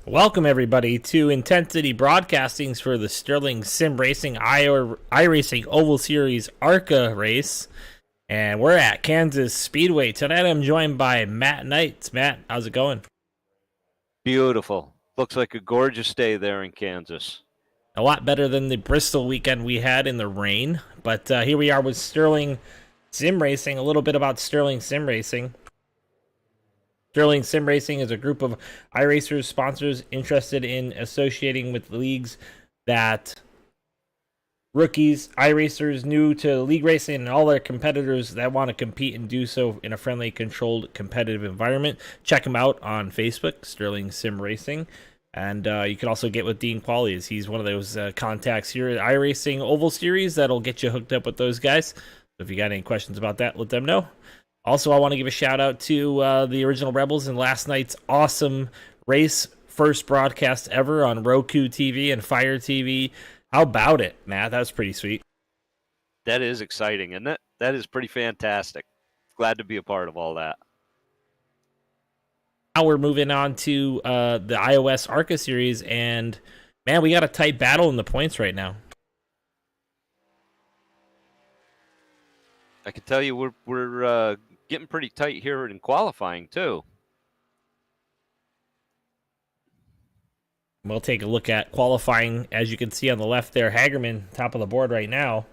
Welcome everybody to Intensity Broadcastings for the Sterling Sim Racing iRacing Oval Series ARCA race, and we're at Kansas Speedway tonight. I'm joined by Matt Knights. Matt, how's it going? Beautiful. Looks like a gorgeous day there in Kansas. A lot better than the Bristol weekend we had in the rain, but here we are with Sterling Sim Racing. A little bit about Sterling Sim Racing. Sterling Sim Racing is a group of iRacers sponsors interested in associating with leagues that rookies, iRacers new to league racing, and all their competitors that want to compete and do so in a friendly, controlled, competitive environment. Check them out on Facebook, Sterling Sim Racing. And you can also get with Dean Qualley, as he's one of those contacts here at iRacing Oval Series that'll get you hooked up with those guys. So if you got any questions about that, let them know. Also, I want to give a shout out to the original Rebels and last night's awesome race, first broadcast ever on Roku TV and Fire TV. How about it, Matt? That was pretty sweet. That is exciting, isn't it? That is pretty fantastic. Glad to be a part of all that. Now we're moving on to the iOS ARCA series, and man, we got a tight battle in the points right now. I can tell you we're getting pretty tight here in qualifying too. We'll take a look at qualifying. As you can see on the left there, Hagerman, top of the board right now.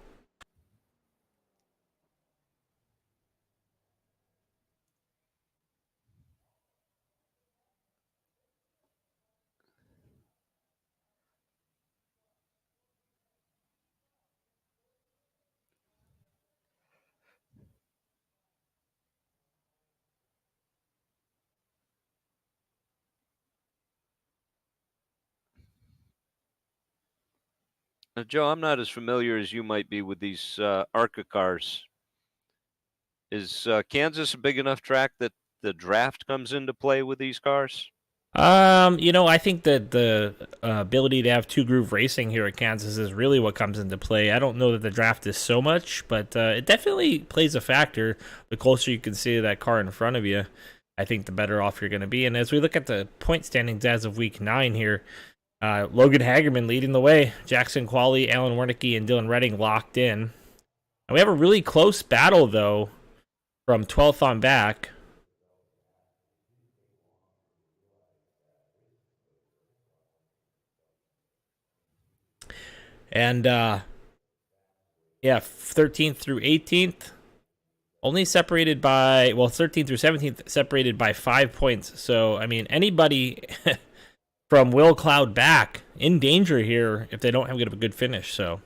Now, Joe, I'm not as familiar as you might be with these ARCA cars. Is Kansas a big enough track that the draft comes into play with these cars? I think that the ability to have two groove racing here at Kansas is really what comes into play. I don't know that the draft is so much, but it definitely plays a factor. The closer you can see that car in front of you, I think the better off you're going to be. And as we look at the point standings as of week 9 here, Logan Hagerman leading the way. Jackson Qualley, Alan Wernicke, and Dylan Redding locked in. And we have a really close battle, though, from 12th on back. And, 13th through 18th, only separated by, 13th through 17th, separated by 5 points. So, I mean, anybody from Will Cloud back in danger here if they don't have a good finish. So,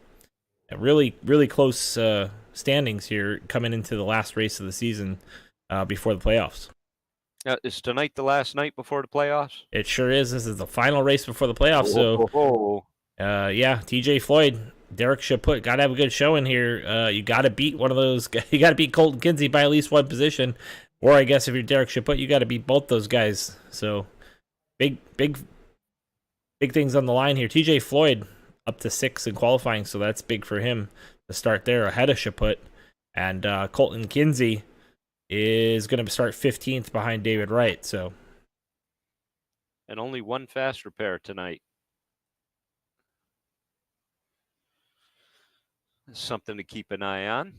really, really close standings here coming into the last race of the season before the playoffs. Is tonight the last night before the playoffs? It sure is. This is the final race before the playoffs. So, TJ Floyd, Derek Chaput, got to have a good showing here. You got to beat one of those. You got to beat Colton Kinsey by at least one position. Or I guess if you're Derek Chaput, you got to beat both those guys. So, big things on the line here. TJ Floyd up to 6 in qualifying, so that's big for him to start there ahead of Chaput. And Colton Kinsey is going to start 15th behind David Wright. So, and only one fast repair tonight. Something to keep an eye on.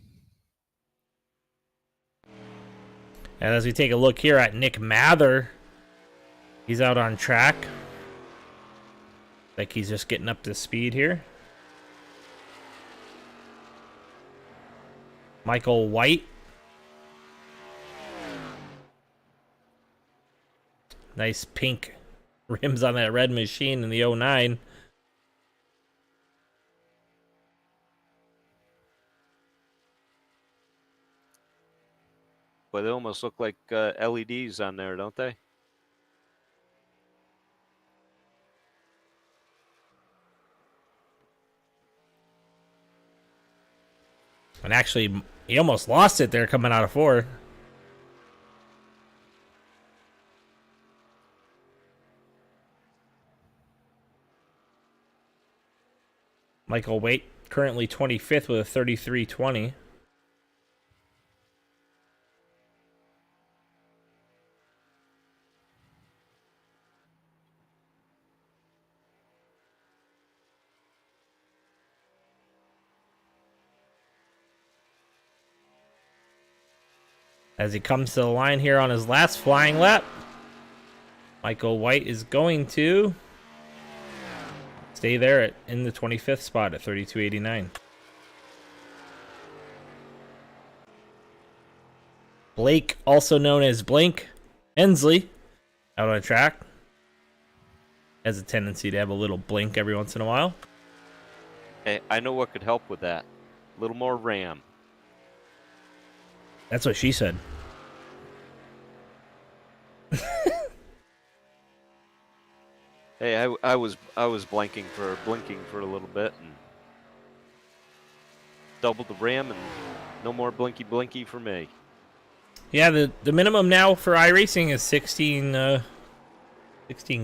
And as we take a look here at Nick Mather, he's out on track. Like he's just getting up to speed here. Michael White. Nice pink rims on that red machine in the 09. But they almost look like LEDs on there, don't they? And actually, he almost lost it there coming out of 4. Michael Waite currently 25th with a 33.20. As he comes to the line here on his last flying lap, Michael White is going to stay there in the 25th spot at 32.89. Blake, also known as Blink Hensley, out on the track, has a tendency to have a little blink every once in a while. Hey, I know what could help with that. A little more RAM. That's what she said. Hey, I was blinking for a little bit and doubled the RAM, and no more blinky for me. Yeah, the minimum now for iRacing is 16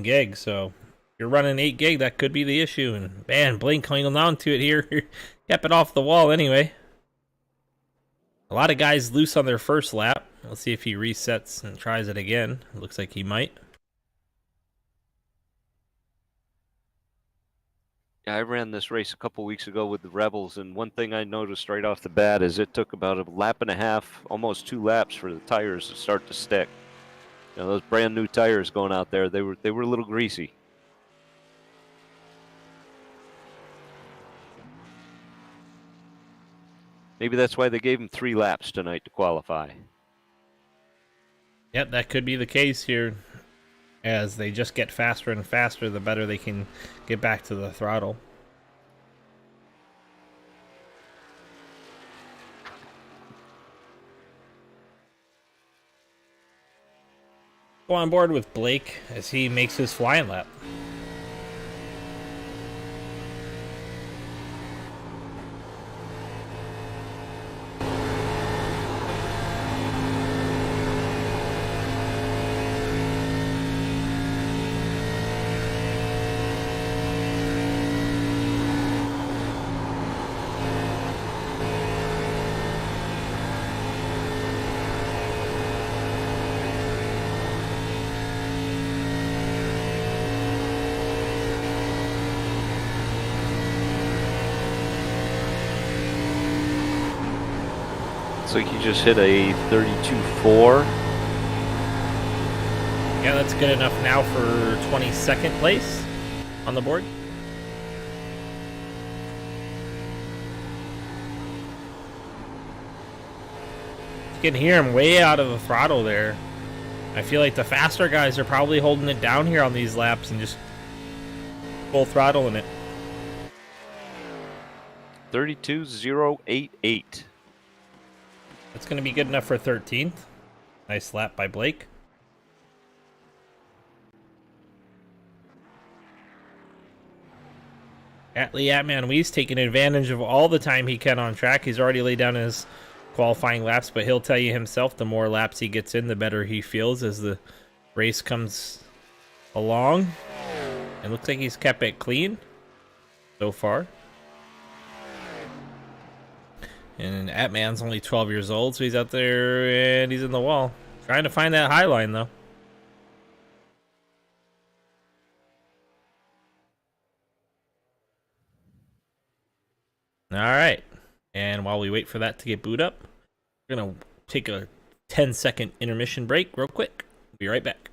gig, so if you're running 8 gig, that could be the issue. And man, Blink hung on to it here. Kept it off the wall anyway. A lot of guys loose on their first lap. Let's see if he resets and tries it again. It looks like he might. Yeah, I ran this race a couple weeks ago with the Rebels, and one thing I noticed right off the bat is it took about a lap and a half, almost 2 laps, for the tires to start to stick. You know, those brand new tires going out there, they were a little greasy. Maybe that's why they gave him 3 laps tonight to qualify. Yep, that could be the case here. As they just get faster and faster, the better they can get back to the throttle. Go on board with Blake as he makes his flying lap. Looks like he just hit a 32.4. Yeah, that's good enough now for 22nd place on the board. You can hear him way out of the throttle there. I feel like the faster guys are probably holding it down here on these laps and just full throttling it. 32.088. That's going to be good enough for 13th. Nice lap by Blake. Atman Wee's taking advantage of all the time he can on track. He's already laid down his qualifying laps, but he'll tell you himself the more laps he gets in, the better he feels as the race comes along. It looks like he's kept it clean so far. And Atman's only 12 years old, so he's out there and he's in the wall. Trying to find that high line, though. All right. And while we wait for that to get booted up, we're going to take a 10-second intermission break real quick. Be right back.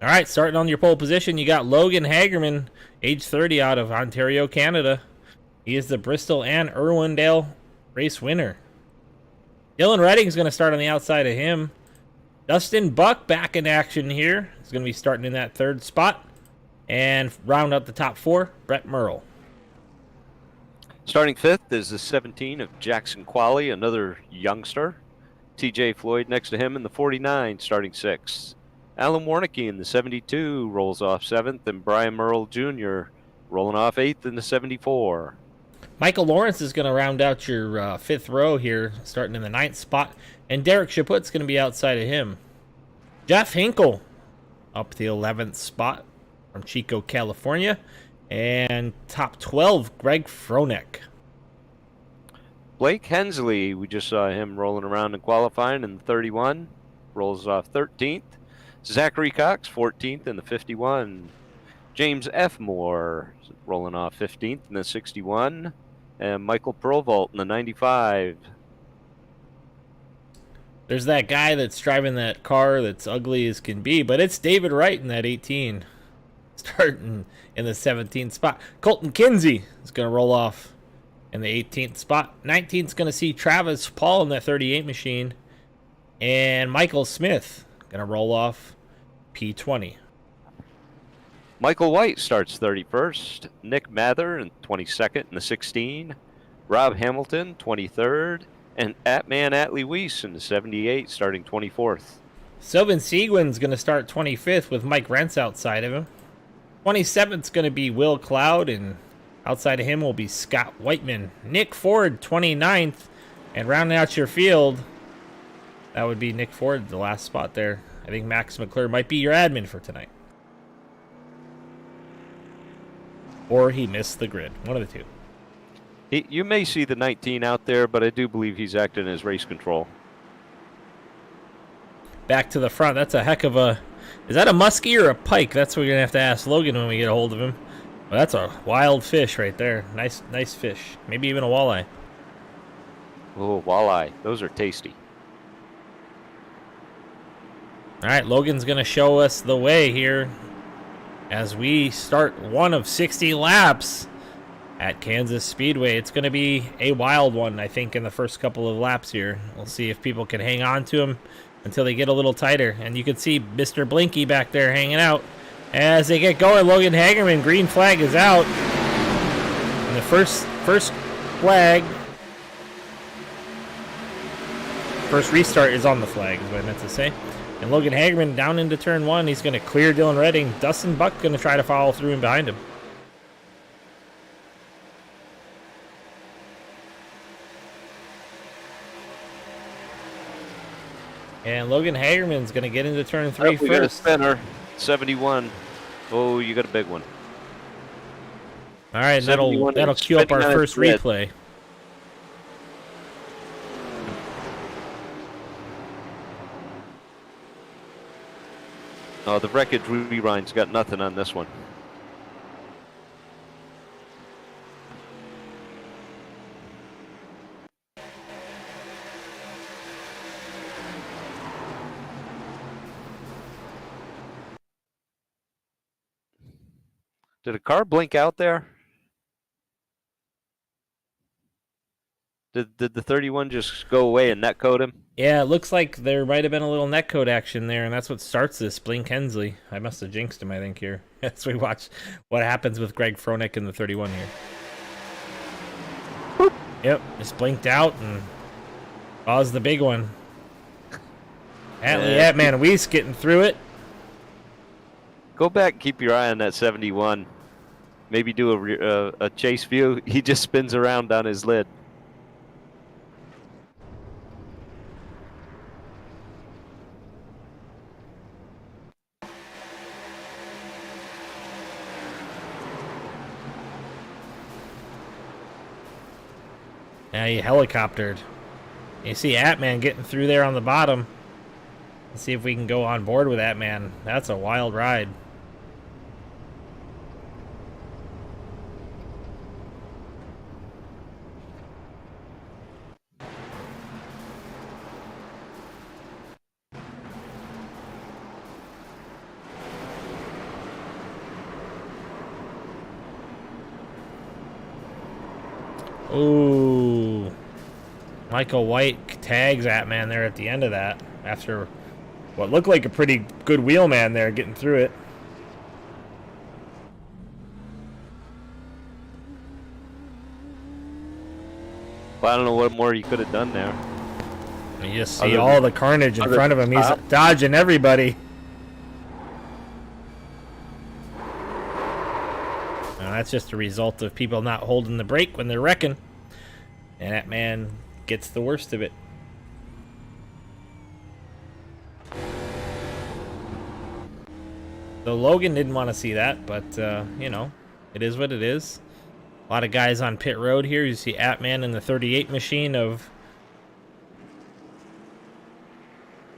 All right, starting on your pole position, you got Logan Hagerman, age 30, out of Ontario, Canada. He is the Bristol and Irwindale race winner. Dylan Redding's going to start on the outside of him. Dustin Buck back in action here. He's going to be starting in that 3rd spot. And round out the top 4, Brett Merle. Starting 5th is the 17 of Jackson Qualley, another youngster. TJ Floyd next to him in the 49, starting 6th. Alan Warnicki in the 72 rolls off 7th, and Brian Merle Jr. rolling off 8th in the 74. Michael Lawrence is going to round out your 5th row here, starting in the 9th spot, and Derek Chaput's going to be outside of him. Jeff Hinkle up the 11th spot from Chico, California, and top 12, Greg Fronek. Blake Hensley, we just saw him rolling around in qualifying in the 31, rolls off 13th. Zachary Cox, 14th in the 51. James F. Moore rolling off 15th in the 61. And Michael Perlvault in the 95. There's that guy that's driving that car that's ugly as can be, but it's David Wright in that 18, starting in the 17th spot. Colton Kinsey is going to roll off in the 18th spot. 19th is going to see Travis Paul in that 38 machine. And Michael Smith going to roll off P20. Michael White starts 31st. Nick Mather in 22nd in the 16. Rob Hamilton, 23rd. And Atman Atlee Weiss in the 78, starting 24th. Sylvan Seguin's going to start 25th with Mike Rentz outside of him. 27th is going to be Will Cloud, and outside of him will be Scott Whiteman. Nick Ford, 29th. And rounding out your field, that would be Nick Ford, the last spot there. I think Max McClure might be your admin for tonight. Or he missed the grid. One of the two. You may see the 19 out there, but I do believe he's acting as race control. Back to the front. That's a heck of a... Is that a muskie or a pike? That's what we're going to have to ask Logan when we get a hold of him. Well, that's a wild fish right there. Nice fish. Maybe even a walleye. Oh, walleye. Those are tasty. All right, Logan's going to show us the way here as we start one of 60 laps at Kansas Speedway. It's going to be a wild one, I think, in the first couple of laps here. We'll see if people can hang on to him until they get a little tighter. And you can see Mr. Blinky back there hanging out. As they get going, Logan Hagerman, green flag is out. And the first flag, first restart is on the flag, is what I meant to say. And Logan Hagerman down into turn 1. He's going to clear Dylan Redding. Dustin Buck going to try to follow through and behind him. And Logan Hagerman's going to get into turn 3 we got a first. spinner, 71. Oh, you got a big one. All right, that'll cue up our first replay. Oh, the wreckage rewind's got nothing on this one. Did a car blink out there? Did the 31 just go away and netcode him? Yeah, it looks like there might have been a little netcode action there, and that's what starts this. Blink Hensley. I must have jinxed him, I think, here. As we watch what happens with Greg Fronek in the 31 here. Boop. Yep, just blinked out and caused the big one. Atman Weiss getting through it. Go back and keep your eye on that 71. Maybe do a chase view. He just spins around on his lid. Now he helicoptered. You see Atman getting through there on the bottom. Let's see if we can go on board with Atman. That's a wild ride. Ooh. Michael White tags Atman there at the end of that after what looked like a pretty good wheelman there getting through it. Well, I don't know what more you could have done there. You just see all the carnage in front of him. He's top. dodging everybody. That's just a result of people not holding the brake when they're wrecking. And that man gets the worst of it. So Logan didn't want to see that, but, you know, it is what it is. A lot of guys on pit road here. You see Atman in the 38 machine of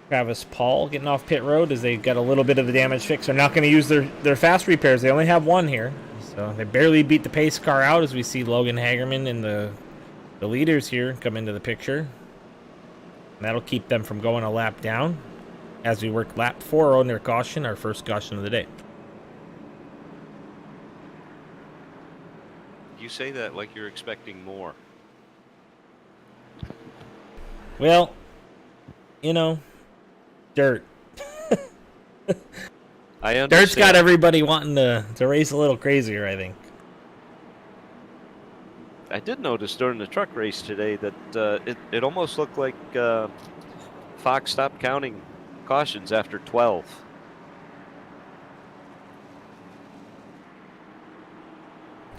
Travis Paul getting off pit road as they got a little bit of the damage fixed. They're not going to use their fast repairs. They only have one here. So they barely beat the pace car out as we see Logan Hagerman and the leaders here come into the picture. And that'll keep them from going a lap down as we work lap 4 on their caution, our first caution of the day. You say that like you're expecting more. Well, you know, dirt. I understand. Dirt's got everybody wanting to race a little crazier, I think. I did notice during the truck race today that it almost looked like Fox stopped counting cautions after 12.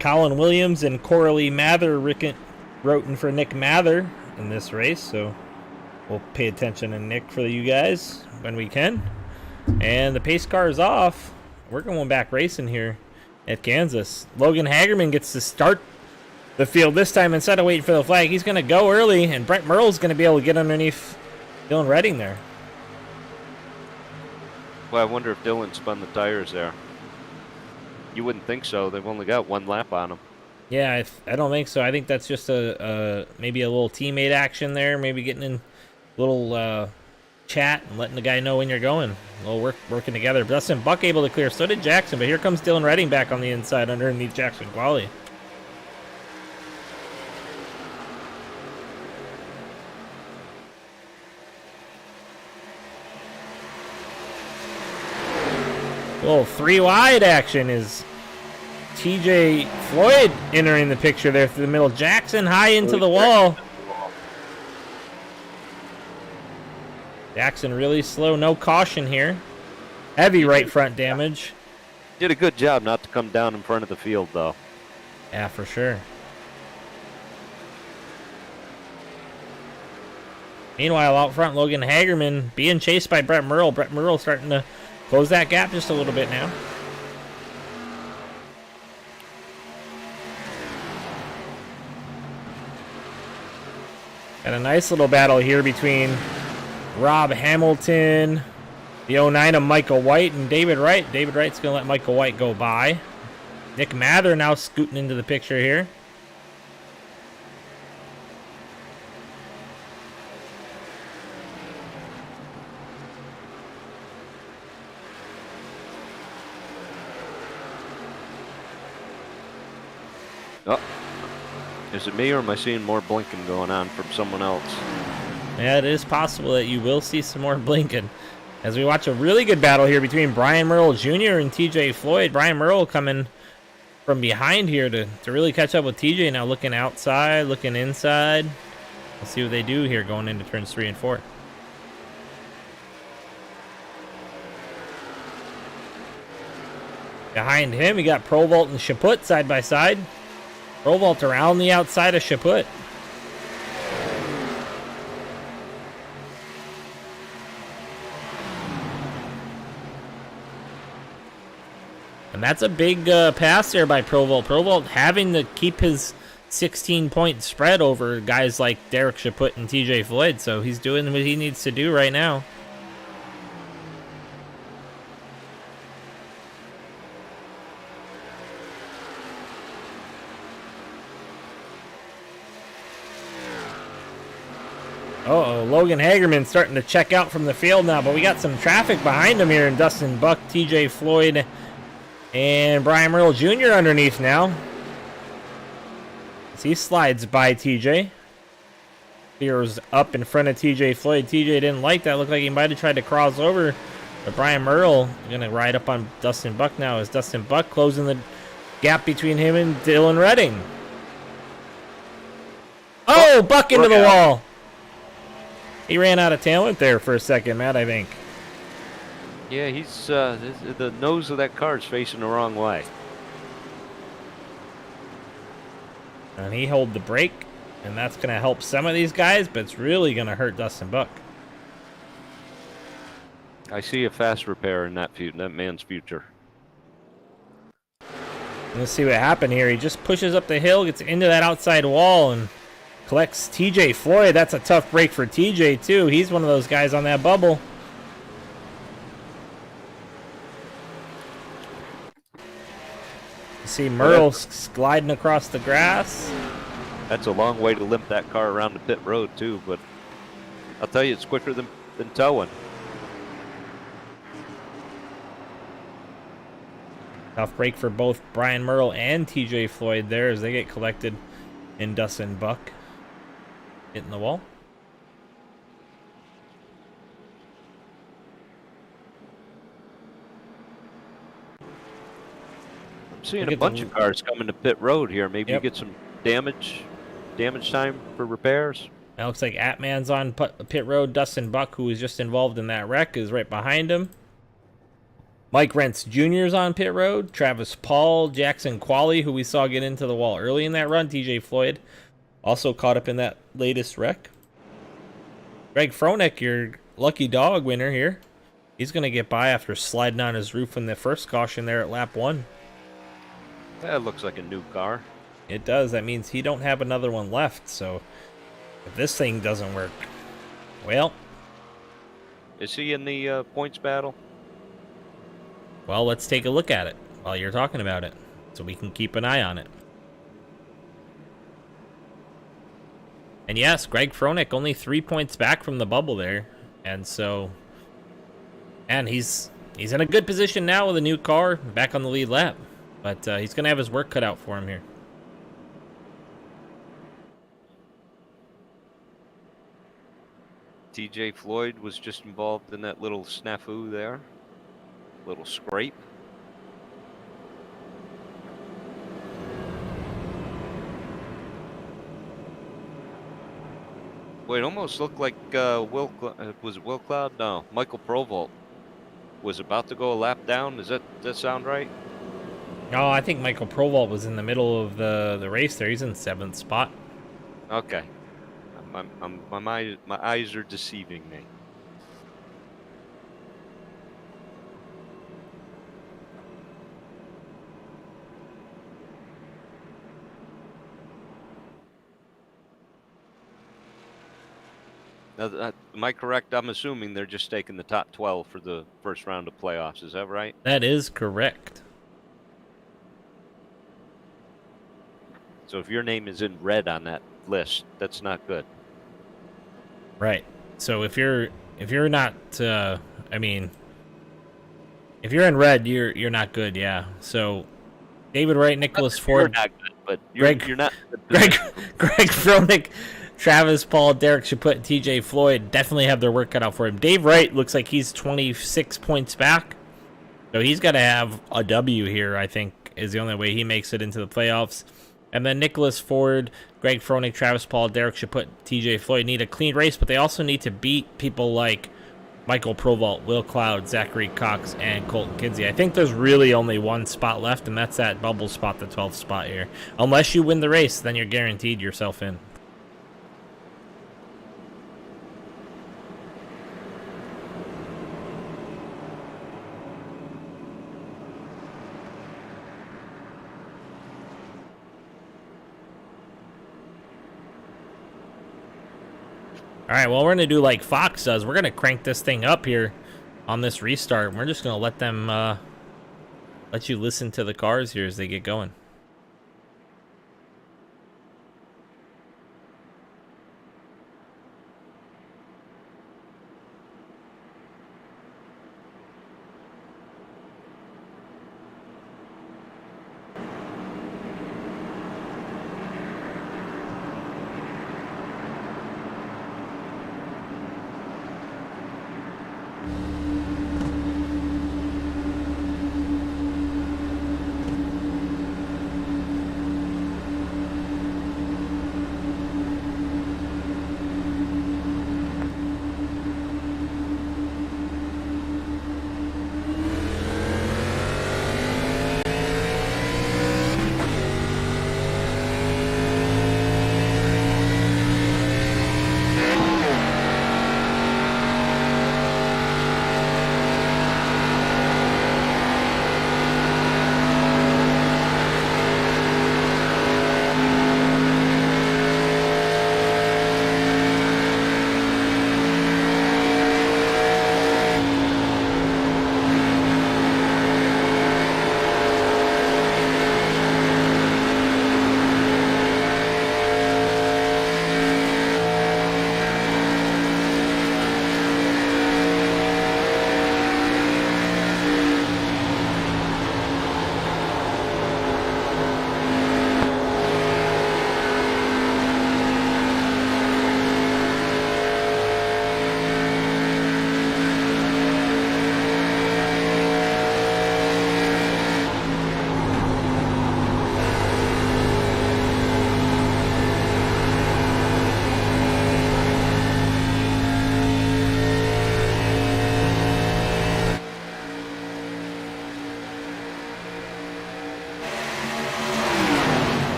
Colin Williams and Coralie Mather wrote for Nick Mather in this race, so we'll pay attention to Nick for you guys when we can. And the pace car is off. We're going back racing here at Kansas. Logan Hagerman gets to start the field this time instead of waiting for the flag. He's going to go early, and Brett Merle's going to be able to get underneath Dylan Redding there. Well, I wonder if Dylan spun the tires there. You wouldn't think so. They've only got one lap on them. Yeah, I don't think so. I think that's just maybe a little teammate action there. Maybe getting in a little chat and letting the guy know when you're going. A little working together. Dustin Buck able to clear. So did Jackson. But here comes Dylan Redding back on the inside underneath Jackson Qualley. Little 3-wide action is TJ Floyd entering the picture there through the middle. Jackson high into the wall. Jackson really slow. No caution here. Heavy right front damage. Did a good job not to come down in front of the field, though. Yeah, for sure. Meanwhile, out front, Logan Hagerman being chased by Brett Merle. Brett Merle starting to close that gap just a little bit now. Got a nice little battle here between Rob Hamilton, the 09 of Michael White, and David Wright. David Wright's going to let Michael White go by. Nick Mather now scooting into the picture here. Oh, is it me or am I seeing more blinking going on from someone else? Yeah, it is possible that you will see some more blinking as we watch a really good battle here between Brian Merle Jr. and TJ Floyd. Brian Merle coming from behind here to really catch up with TJ, now looking outside, looking inside. Let's see what they do here going into turns 3 and 4. Behind him, we got Provolt and Chaput side by side. Provolt around the outside of Chaput. And that's a big pass there by Provolt. Provolt having to keep his 16-point spread over guys like Derek Chaput and TJ Floyd. So he's doing what he needs to do right now. Uh-oh, Logan Hagerman starting to check out from the field now, but we got some traffic behind him here in Dustin Buck, TJ Floyd, and Brian Merle Jr. underneath now. As he slides by TJ. Clears up in front of TJ Floyd. TJ didn't like that. Looked like he might have tried to cross over, but Brian Merle going to ride up on Dustin Buck now as Dustin Buck closing the gap between him and Dylan Redding. Oh, Buck into the wall. He ran out of talent there for a second, Matt, I think. Yeah, he's the nose of that car is facing the wrong way. And he held the brake, and that's going to help some of these guys, but it's really going to hurt Dustin Buck. I see a fast repair in that man's future. Let's see what happened here. He just pushes up the hill, gets into that outside wall, and collects TJ Floyd. That's a tough break for TJ, too. He's one of those guys on that bubble. You see Merle gliding across the grass. That's a long way to limp that car around the pit road, too, but I'll tell you, it's quicker than towing. Tough break for both Brian Merle and TJ Floyd there as they get collected in Dustin Buck. Hitting the wall. I'm seeing a bunch of cars coming to pit road here. Maybe you get some damage time for repairs. Now looks like Atman's on pit road. Dustin Buck, who was just involved in that wreck, is right behind him. Mike Rentz Jr. is on pit road. Travis Paul, Jackson Qualley, who we saw get into the wall early in that run. TJ Floyd also caught up in that latest wreck. Greg Froelich, your lucky dog winner here. He's going to get by after sliding on his roof in the first caution there at lap 1. That looks like a new car. It does. That means he don't have another one left. So if this thing doesn't work, well. Is he in the points battle? Well, let's take a look at it while you're talking about it so we can keep an eye on it. And yes, Greg Froelich only 3 points back from the bubble there. And so, and he's in a good position now with a new car back on the lead lap. But he's going to have his work cut out for him here. TJ Floyd was just involved in that little snafu there. Little scrape. Well, it almost looked like was it Will Cloud? No, Michael Provolt was about to go a lap down. Does that sound right? No, I think Michael Provolt was in the middle of the race there. He's in 7th spot. Okay. My eyes are deceiving me. Now, am I correct? I'm assuming they're just taking the top 12 for the first round of playoffs. Is that right? That is correct. So if your name is in red on that list, that's not good. Right. So if you're not, I mean, if you're in red, you're not good. Yeah. So David Wright, Nicholas Ford, you're not good, but you're not. Greg Froelich, Travis Paul, Derek Chaput, and TJ Floyd definitely have their work cut out for him. Dave Wright looks like he's 26 points back, so he's got to have a W here. I think is the only way he makes it into the playoffs. And then Nicholas Ford, Greg Froelich, Travis Paul, Derek Chaput, TJ Floyd need a clean race, but they also need to beat people like Michael Provolt, Will Cloud, Zachary Cox, and Colton Kinsey. I think there's really only one spot left, and that's that bubble spot, the 12th spot here. Unless you win the race, then you're guaranteed yourself in. All right, well, we're going to do like Fox does. We're going to crank this thing up here on this restart. We're just going to let them, let you listen to the cars here as they get going.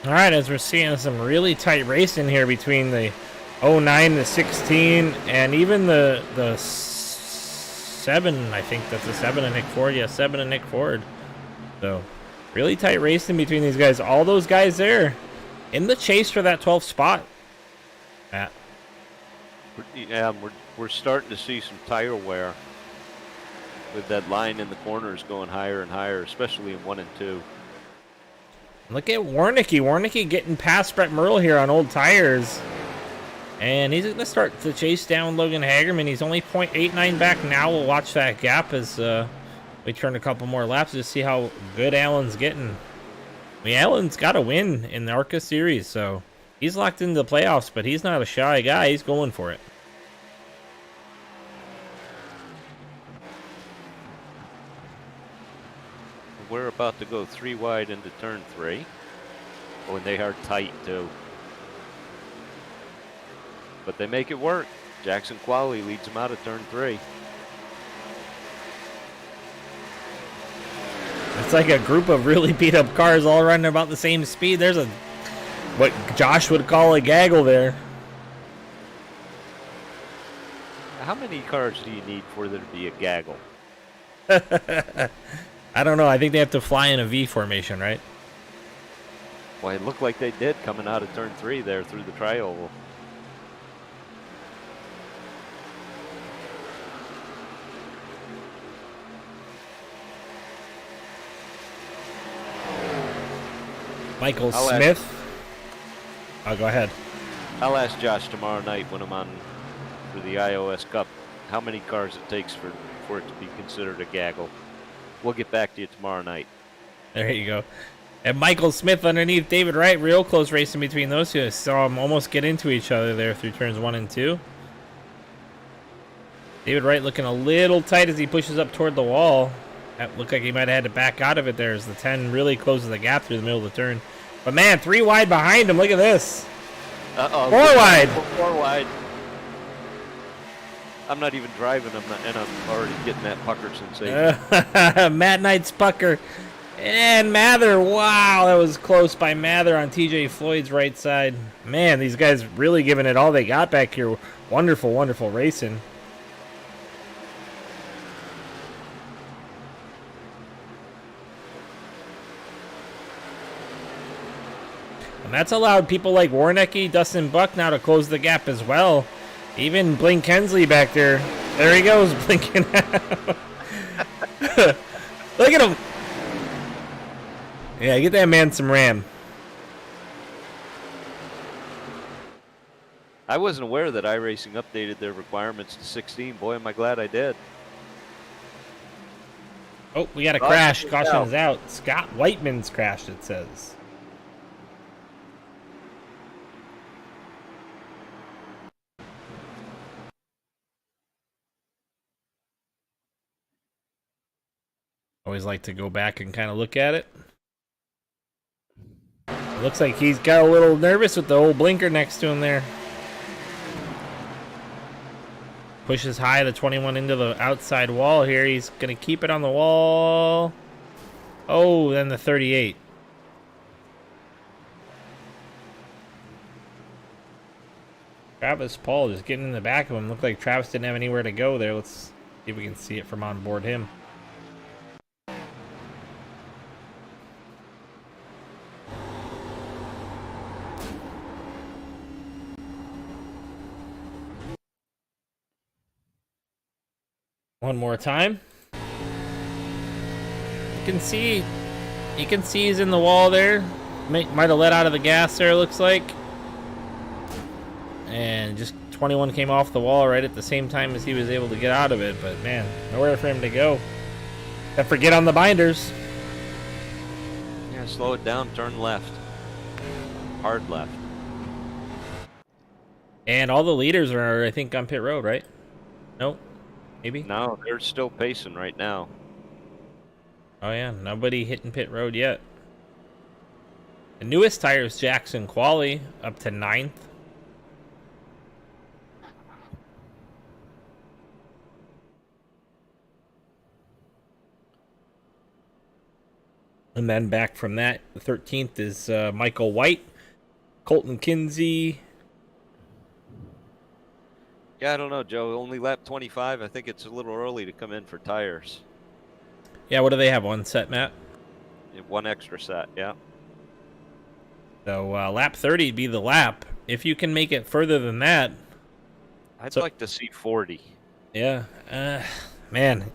All right, as we're seeing some really tight racing here between the 09, the 16, and even the 7. I think that's a 7 and Nick Ford. Yeah, 7 and Nick Ford. So really tight racing between these guys. All those guys there in the chase for that 12th spot. Matt. Yeah, we're starting to see some tire wear with that line in the corners going higher and higher, especially in 1 and 2. Look at Warnicki. Warnicki getting past Brett Merle here on old tires. And he's going to start to chase down Logan Hagerman. He's only 0.89 back now. We'll watch that gap as we turn a couple more laps to see how good Allen's getting. I mean, Allen's got a win in the ARCA series, so he's locked into the playoffs, but he's not a shy guy. He's going for it. We're about to go 3 wide into turn 3. Oh, and they are tight too. But they make it work. Jackson Qualley leads them out of turn 3. It's like a group of really beat up cars all running about the same speed. There's a what Josh would call a gaggle there. How many cars do you need for there to be a gaggle? I don't know. I think they have to fly in a V formation, right? Well, it looked like they did coming out of turn 3 there through the tri-oval. Michael Smith. Oh, go ahead. I'll ask Josh tomorrow night when I'm on for the iOS Cup how many cars it takes for it to be considered a gaggle. We'll get back to you tomorrow night. There you go. And Michael Smith underneath David Wright. Real close racing between those two. I saw them almost get into each other there through turns 1 and 2. David Wright looking a little tight as he pushes up toward the wall. That looked like he might have had to back out of it there as the 10 really closes the gap through the middle of the turn. But man, 3 wide behind him. Look at this. Uh-oh. 4 wide. 4 wide. I'm not even driving, and I'm already getting that pucker sensation. Matt Knight's pucker. And Mather. Wow, that was close by Mather on TJ Floyd's right side. Man, these guys really giving it all they got back here. Wonderful, wonderful racing. And that's allowed people like Warnicki, Dustin Buck now to close the gap as well. Even Blink Kensley back there. There he goes, blinking out. Look at him. Yeah, get that man some RAM. I wasn't aware that iRacing updated their requirements to 16. Boy, am I glad I did. Oh, we got a crash. Caution is out. Scott Whiteman's crashed, it says. Always like to go back and kind of look at it. It looks like he's got a little nervous with the old blinker next to him there. Pushes high the 21 into the outside wall here. He's going to keep it on the wall. Oh, then the 38. Travis Paul just getting in the back of him. Looked like Travis didn't have anywhere to go there. Let's see if we can see it from on board him. One more time. You can see he's in the wall there. Might have let out of the gas there, looks like. And just 21 came off the wall right at the same time as he was able to get out of it. But man, nowhere for him to go. Except for get on the binders. Yeah, slow it down, turn left. Hard left. And all the leaders are, I think, on pit road, right? Nope. Maybe? No, they're still pacing right now. Oh yeah, nobody hitting pit road yet. The newest tire is Jackson Qualley, up to 9th. And then back from that, the 13th is Michael White. Colton Kinsey. Yeah, I don't know, Joe. Only lap 25. I think it's a little early to come in for tires. Yeah, what do they have? One set, Matt? One extra set, yeah. So lap 30 would be the lap. If you can make it further than that. I'd like to see 40. Yeah. Man.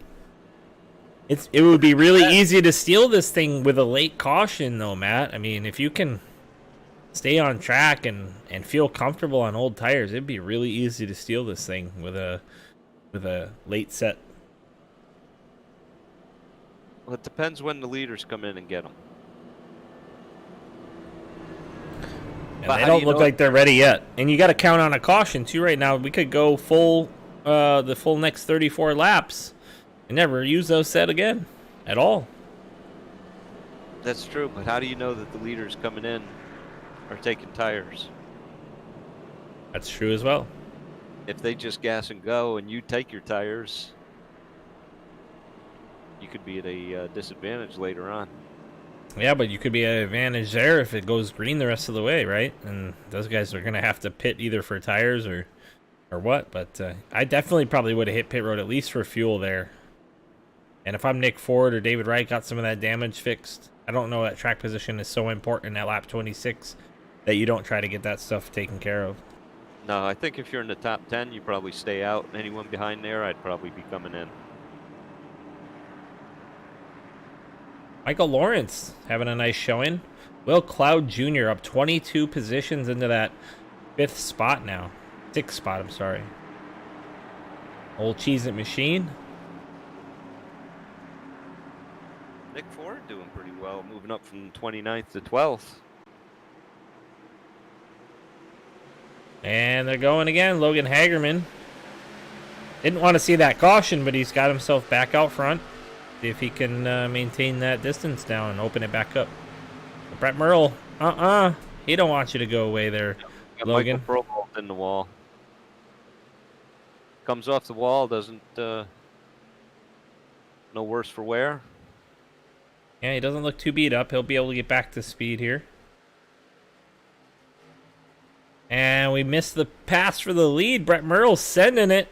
It would be really easy to steal this thing with a late caution, though, Matt. I mean, if you can stay on track and feel comfortable on old tires, it'd be really easy to steal this thing with a late set. Well, it depends when the leaders come in and get them. And they don't look like they're ready yet. And you got to count on a caution, too, right now. We could go the full next 34 laps and never use those set again at all. That's true, but how do you know that the leaders coming in are taking tires? That's true as well. If they just gas and go and you take your tires, you could be at a disadvantage later on. Yeah, but you could be at an advantage there if it goes green the rest of the way, right? And those guys are going to have to pit either for tires or what. But I definitely probably would have hit pit road at least for fuel there. And if I'm Nick Ford or David Wright, got some of that damage fixed. I don't know, that track position is so important at lap 26 that you don't try to get that stuff taken care of. No, I think if you're in the top 10, you probably stay out. Anyone behind there, I'd probably be coming in. Michael Lawrence having a nice showing. Will Cloud Jr. up 22 positions into that 5th spot now. 6th spot, I'm sorry. Old Cheez-It Machine. Nick Ford doing pretty well, moving up from 29th to 12th. And they're going again. Logan Hagerman. Didn't want to see that caution, but he's got himself back out front. See if he can maintain that distance now and open it back up. But Brett Merle, he don't want you to go away there, Logan. Michael Provolt in the wall. Comes off the wall, doesn't no worse for wear. Yeah, he doesn't look too beat up. He'll be able to get back to speed here. And we missed the pass for the lead. Brett Merle sending it.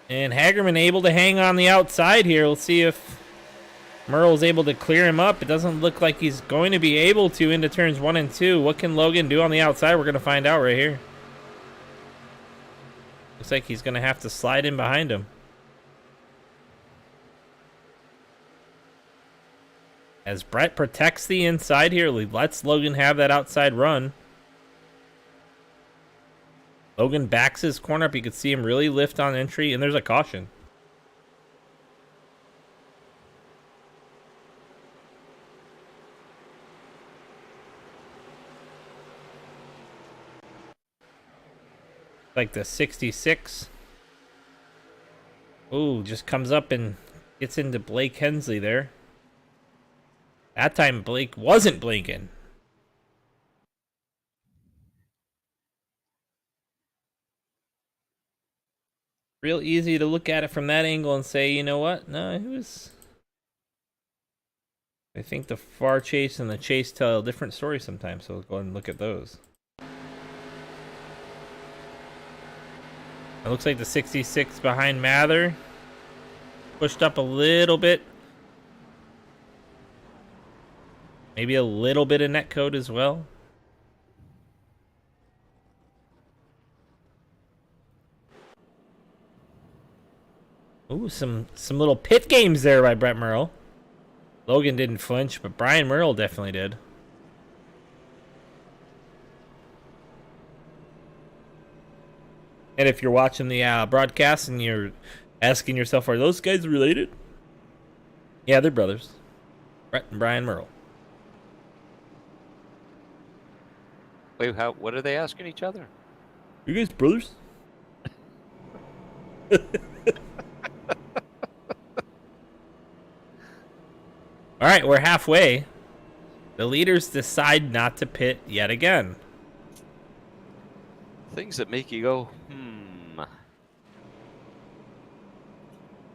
And Hagerman able to hang on the outside here. We'll see if Merle's able to clear him up. It doesn't look like he's going to be able to into turns 1 and 2. What can Logan do on the outside? We're going to find out right here. Looks like he's going to have to slide in behind him. As Brett protects the inside here, lets Logan have that outside run. Logan backs his corner up. You can see him really lift on entry, and there's a caution. Like the 66. Ooh, just comes up and gets into Blake Hensley there. That time Blake wasn't blinking. Real easy to look at it from that angle and say, you know what? No, he was... I think the far chase and the chase tell a different story sometimes, so we'll go ahead and look at those. It looks like the 66 behind Mather. Pushed up a little bit. Maybe a little bit of netcode as well. Ooh, some little pit games there by Brett Merle. Logan didn't flinch, but Brian Merle definitely did. And if you're watching the broadcast and you're asking yourself, are those guys related? Yeah, they're brothers. Brett and Brian Merle. Wait, what are they asking each other? You guys brothers? All right, we're halfway. The leaders decide not to pit yet again. Things that make you go,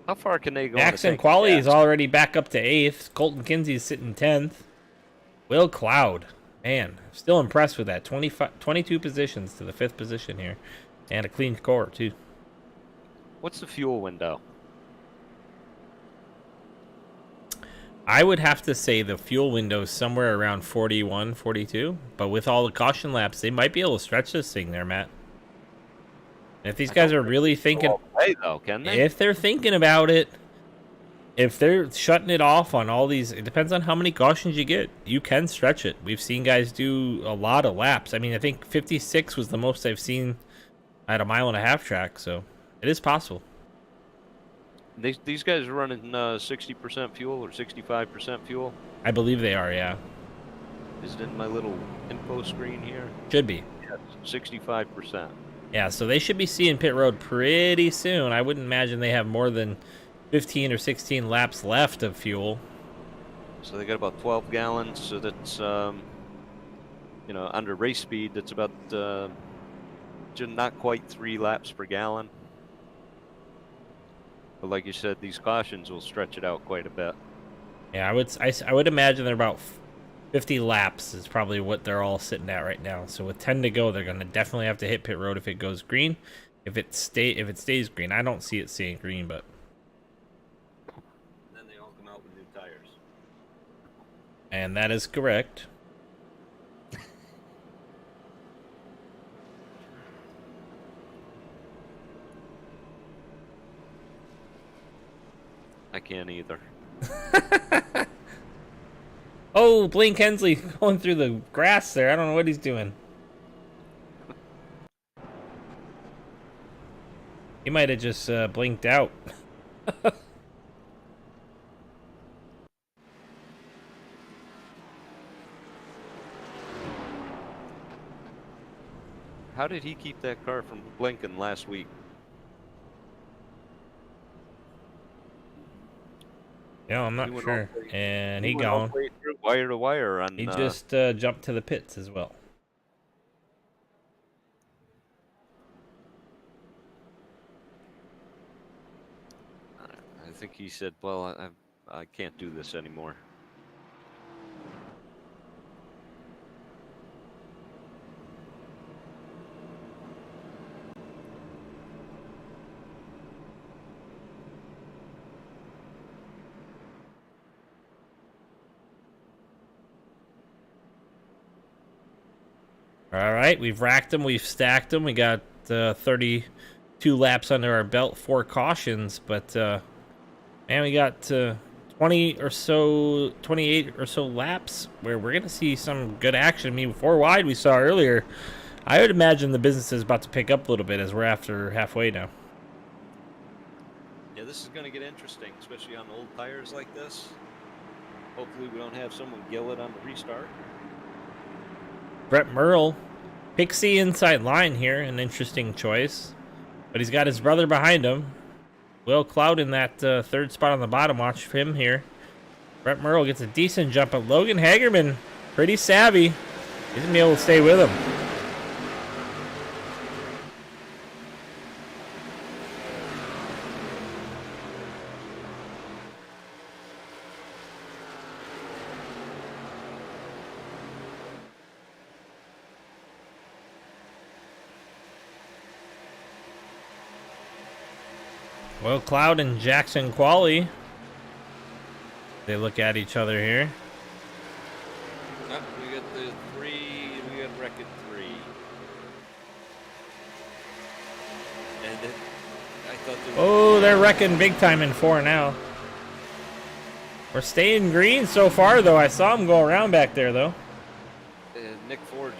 How far can they go? Jackson Qualley is already back up to 8th. Colton Kinsey is sitting 10th. Will Cloud Man, still impressed with that. 22 positions to the 5th position here. And a clean score, too. What's the fuel window? I would have to say the fuel window is somewhere around 41, 42. But with all the caution laps, they might be able to stretch this thing there, Matt. If these guys are really thinking... Hey, though, can they? If they're thinking about it... If they're shutting it off on all these, it depends on how many cautions you get. You can stretch it. We've seen guys do a lot of laps. I mean, I think 56 was the most I've seen at a 1.5-mile track, so it is possible. These guys are running 60% fuel or 65% fuel. I believe they are, yeah. Is it in my little info screen here? Should be. Yes, 65%. Yeah, so they should be seeing pit road pretty soon. I wouldn't imagine they have more than 15 or 16 laps left of fuel. So they got about 12 gallons. So that's, you know, under race speed, that's about not quite 3 laps per gallon. But like you said, these cautions will stretch it out quite a bit. Yeah, I would imagine they're about 50 laps is probably what they're all sitting at right now. So with 10 to go, they're gonna definitely have to hit pit road if it goes green. If it stays green, I don't see it staying green, but. Then they all come out with new tires. And that is correct. I can't either. Oh, Blaine Kensley going through the grass there. I don't know what he's doing. He might have just blinked out. How did he keep that car from blinking last week? Yeah, I'm not sure. And he gone. All the way through wire to wire on. He just jumped to the pits as well. I think he said, "Well, I can't do this anymore." All right, we've racked them, we've stacked them. We got 32 laps under our belt, 4 cautions, but man, we got 20 or so, 28 or so laps where we're gonna see some good action. I mean, 4 wide we saw earlier. I would imagine the business is about to pick up a little bit as we're after halfway now. Yeah, this is going to get interesting, especially on old tires like this. Hopefully, we don't have someone gill it on the restart. Brett Merle, Pixie inside line here, an interesting choice. But he's got his brother behind him. Will Cloud in that 3rd spot on the bottom. Watch him here. Brett Merle gets a decent jump, but Logan Hagerman, pretty savvy. He's going to be able to stay with him. Well, Cloud and Jackson Qualley, they look at each other here. Oh, we got the 3, we got Wreck-It 3. And then I thought Oh, they're wrecking big time in 4 now. We're staying green so far, though. I saw him go around back there, though. Nick Ford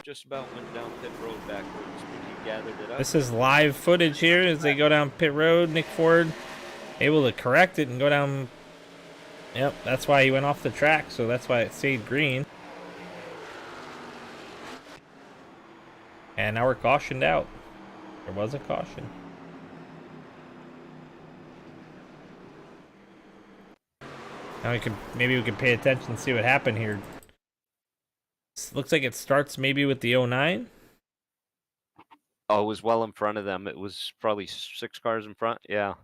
just about went down pit road backwards when he gathered it up. This is live footage here as they go down pit road. Nick Ford able to correct it and go down. Yep, that's why he went off the track, so that's why it stayed green. And now we're cautioned out. There was a caution. Now maybe we can pay attention and see what happened here. Looks like it starts maybe with the 09. Oh, it was well in front of them. It was probably 6 cars in front. Yeah.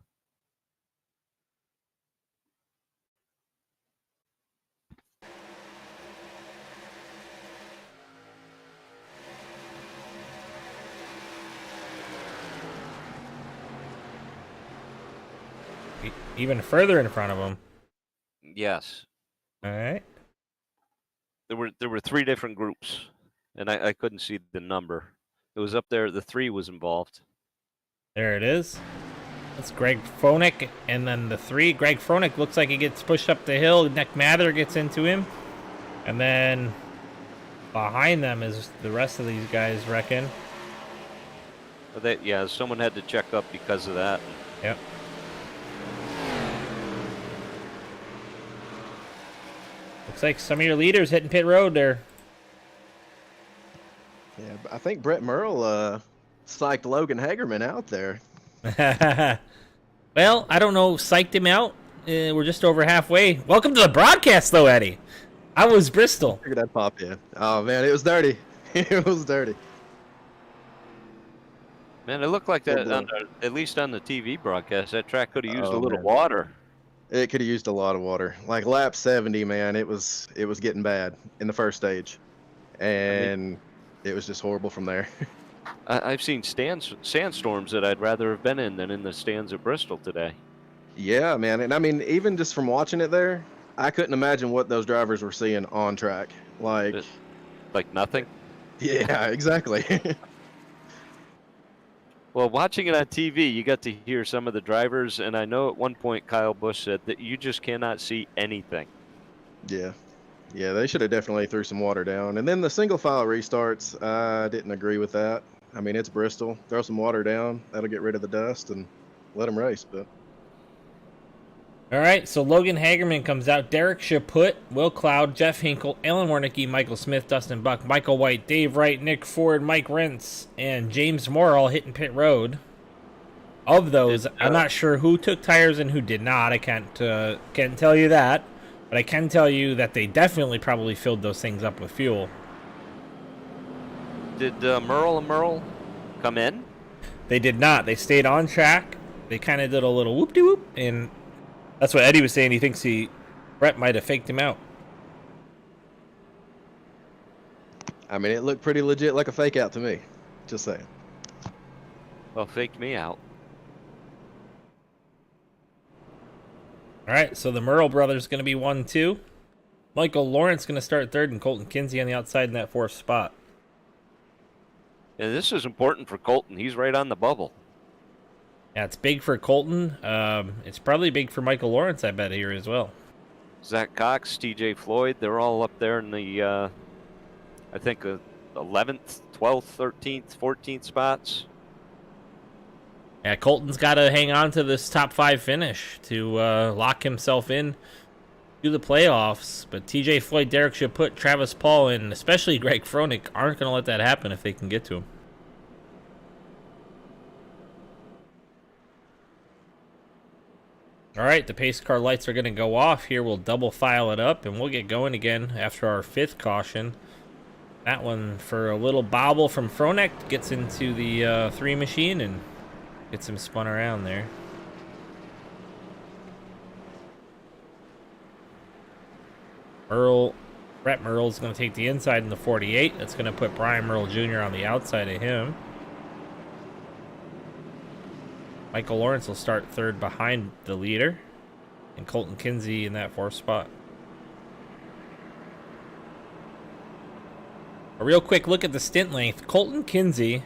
Even further in front of him. Yes. All right. There were 3 different groups, and I couldn't see the number. It was up there. The 3 was involved. There it is. That's Greg Froelich, and then the 3. Greg Froelich looks like he gets pushed up the hill. Nick Mather gets into him. And then behind them is the rest of these guys, reckon. But yeah, someone had to check up because of that. Yep. Looks like some of your leaders hitting pit road there. Yeah, I think Brett Merle psyched Logan Hagerman out there. Well, I don't know. Psyched him out. We're just over halfway. Welcome to the broadcast, though, Eddie. How was Bristol? Figured I'd pop in. Oh man, it was dirty. It was dirty. Man, it looked like that, at least on the TV broadcast, that track could have used a little man. water. It could have used a lot of water. Like lap 70, man, it was getting bad in the first stage, and it was just horrible from there. I've seen sandstorms that I'd rather have been in than in the stands at Bristol today. Yeah, man, and I mean, even just from watching it there, I couldn't imagine what those drivers were seeing on track. Like nothing? Yeah, exactly. Well, watching it on TV, you got to hear some of the drivers, and I know at one point Kyle Busch said that you just cannot see anything. Yeah. Yeah, they should have definitely threw some water down. And then the single file restarts, I didn't agree with that. I mean, it's Bristol. Throw some water down. That'll get rid of the dust and let them race. But All right, so Logan Hagerman comes out. Derek Chaput, Will Cloud, Jeff Hinkle, Alan Warnicki, Michael Smith, Dustin Buck, Michael White, Dave Wright, Nick Ford, Mike Rentz, and James Moore all hitting pit road. Of those, I'm not sure who took tires and who did not. I can't tell you that. But I can tell you that they definitely probably filled those things up with fuel. Did Merle and Merle come in? They did not. They stayed on track. They kind of did a little whoop-de-whoop, and that's what Eddie was saying. He thinks Brett might have faked him out. I mean, it looked pretty legit like a fake out to me. Just saying. Well, faked me out. All right, so the Merle brothers going to be 1-2. Michael Lawrence going to start third, and Colton Kinsey on the outside in that fourth spot. And this is important for Colton. He's right on the bubble. Yeah, it's big for Colton. It's probably big for Michael Lawrence, I bet, here as well. Zach Cox, TJ Floyd, they're all up there in the, I think, 11th, 12th, 13th, 14th spots. Yeah, Colton's got to hang on to this top 5 finish to lock himself in to the playoffs. But TJ Floyd, Derek Chaput, Travis Paul, and especially Greg Froelich aren't going to let that happen if they can get to him. All right, the pace car lights are going to go off here. We'll double file it up, and we'll get going again after our 5th caution. That one for a little bobble from Froelich gets into the 3 machine and gets him spun around there. Brett Merle's going to take the inside in the 48. That's going to put Brian Merle Jr. on the outside of him. Michael Lawrence will start third behind the leader, and Colton Kinsey in that 4th spot. A real quick look at the stint length. Colton Kinsey,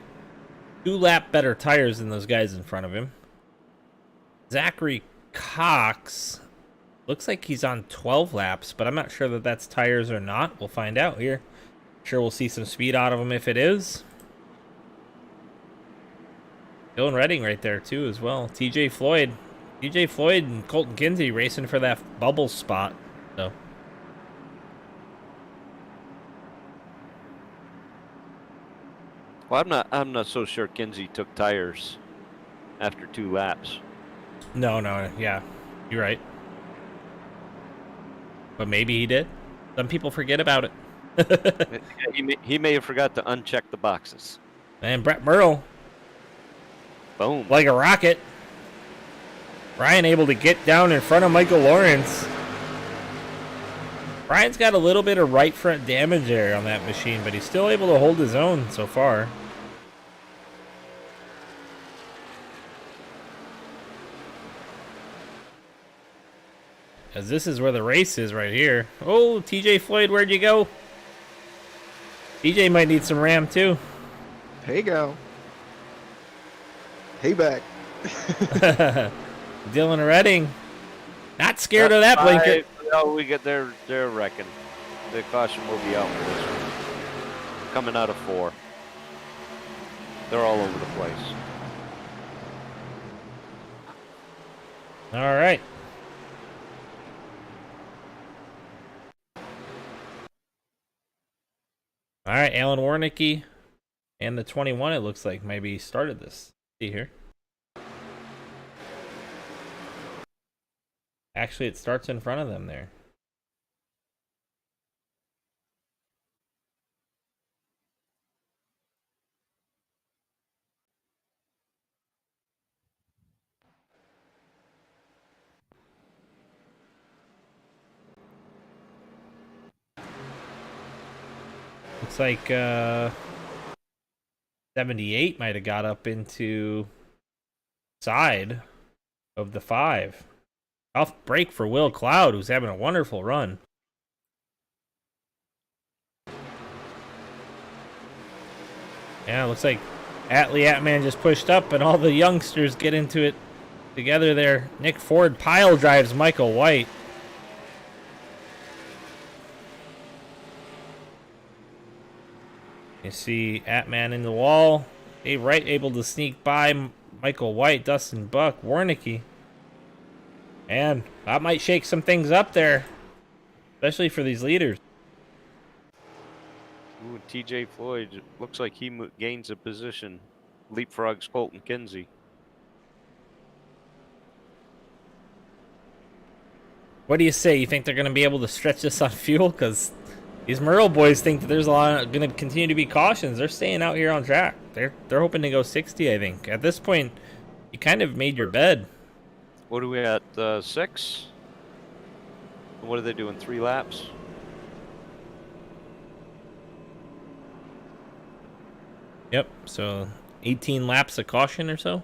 2 lap better tires than those guys in front of him. Zachary Cox looks like he's on 12 laps, but I'm not sure that that's tires or not. We'll find out here. Sure, we'll see some speed out of him if it is. Dylan Redding right there too as well. TJ Floyd and Colton Kinsey racing for that bubble spot. So well, I'm not so sure Kinsey took tires after 2 laps. No, yeah, you're right. But maybe he did. Some people forget about it. He may have forgot to uncheck the boxes. And Brett Merle, boom, like a rocket. Brian able to get down in front of Michael Lawrence. Brian's got a little bit of right front damage there on that machine, but he's still able to hold his own so far. as this is where the race is right here. Oh, TJ Floyd, where'd you go? TJ might need some RAM too. Hey, gal. Hey, back. Dylan Redding, not scared of that blinker. No, we get they're wrecking. The caution will be out for this one. Coming out of 4. They're all over the place. All right. All right, Alan Warnicki and the 21, it looks like, maybe started this. See here. Actually, it starts in front of them there. Looks like 78 might have got up into side of the 5. Off break for Will Cloud, who's having a wonderful run. Yeah, looks like Atman just pushed up, and all the youngsters get into it together there. Nick Ford pile drives Michael White. You see Atman in the wall. Dave Wright able to sneak by Michael White, Dustin Buck, Warnicki. And that might shake some things up there, especially for these leaders. Ooh, TJ Floyd, looks like he gains a position. Leapfrogs Colton Kinsey. What do you say? You think they're going to be able to stretch this on fuel? Because these Merle boys think that there's a lot going to continue to be cautions. They're staying out here on track. They're hoping to go 60, I think. At this point, you kind of made your bed. What are we at? 6? What are they doing? 3 laps? Yep, so 18 laps of caution or so.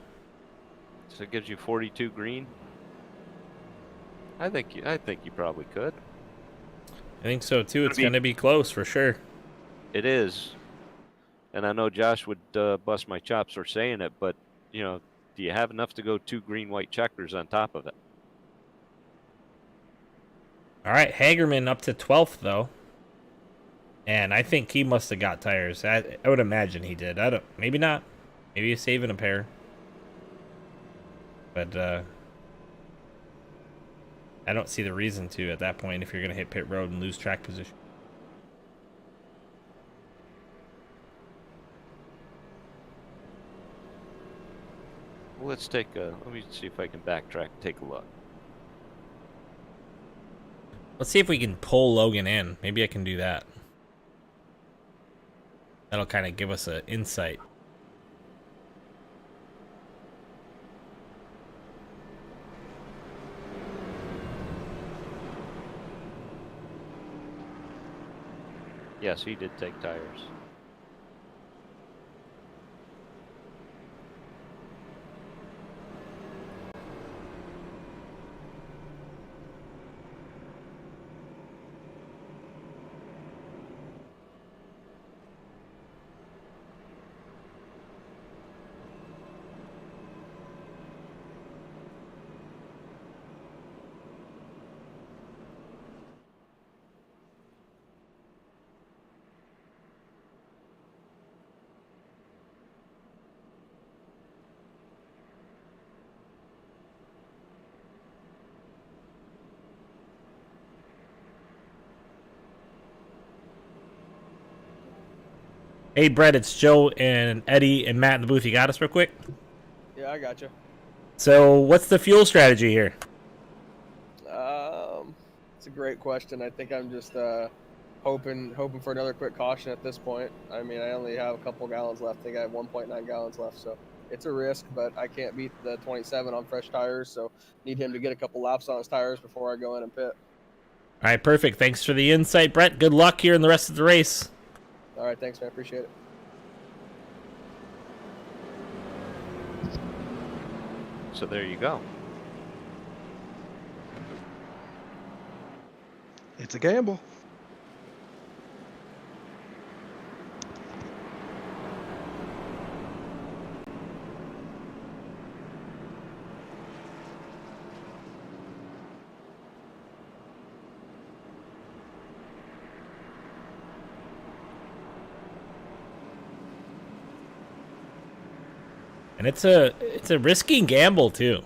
So it gives you 42 green. I think you probably could. I think so too. It's going to be close for sure. It is, and I know Josh would bust my chops for saying it, but you know, do you have enough to go 2 green-white checkers on top of it? All right, Hagerman up to 12th though, and I think he must have got tires. I would imagine he did. Maybe not. Maybe he's saving a pair. But I don't see the reason to at that point if you're going to hit pit road and lose track position. Well, let's take a. Let me see if I can backtrack and take a look. Let's see if we can pull Logan in. Maybe I can do that. That'll kind of give us an insight. Yes, he did take tires. Hey, Brett, it's Joe and Eddie and Matt in the booth. You got us real quick? Yeah, I got you. So, what's the fuel strategy here? It's a great question. I think I'm just hoping for another quick caution at this point. I mean, I only have a couple gallons left. I think I have 1.9 gallons left, so it's a risk, but I can't beat the 27 on fresh tires, so need him to get a couple laps on his tires before I go in and pit. All right, perfect. Thanks for the insight, Brett. Good luck here in the rest of the race. All right, thanks, man. Appreciate it. So there you go. It's a gamble. And it's a risky gamble too.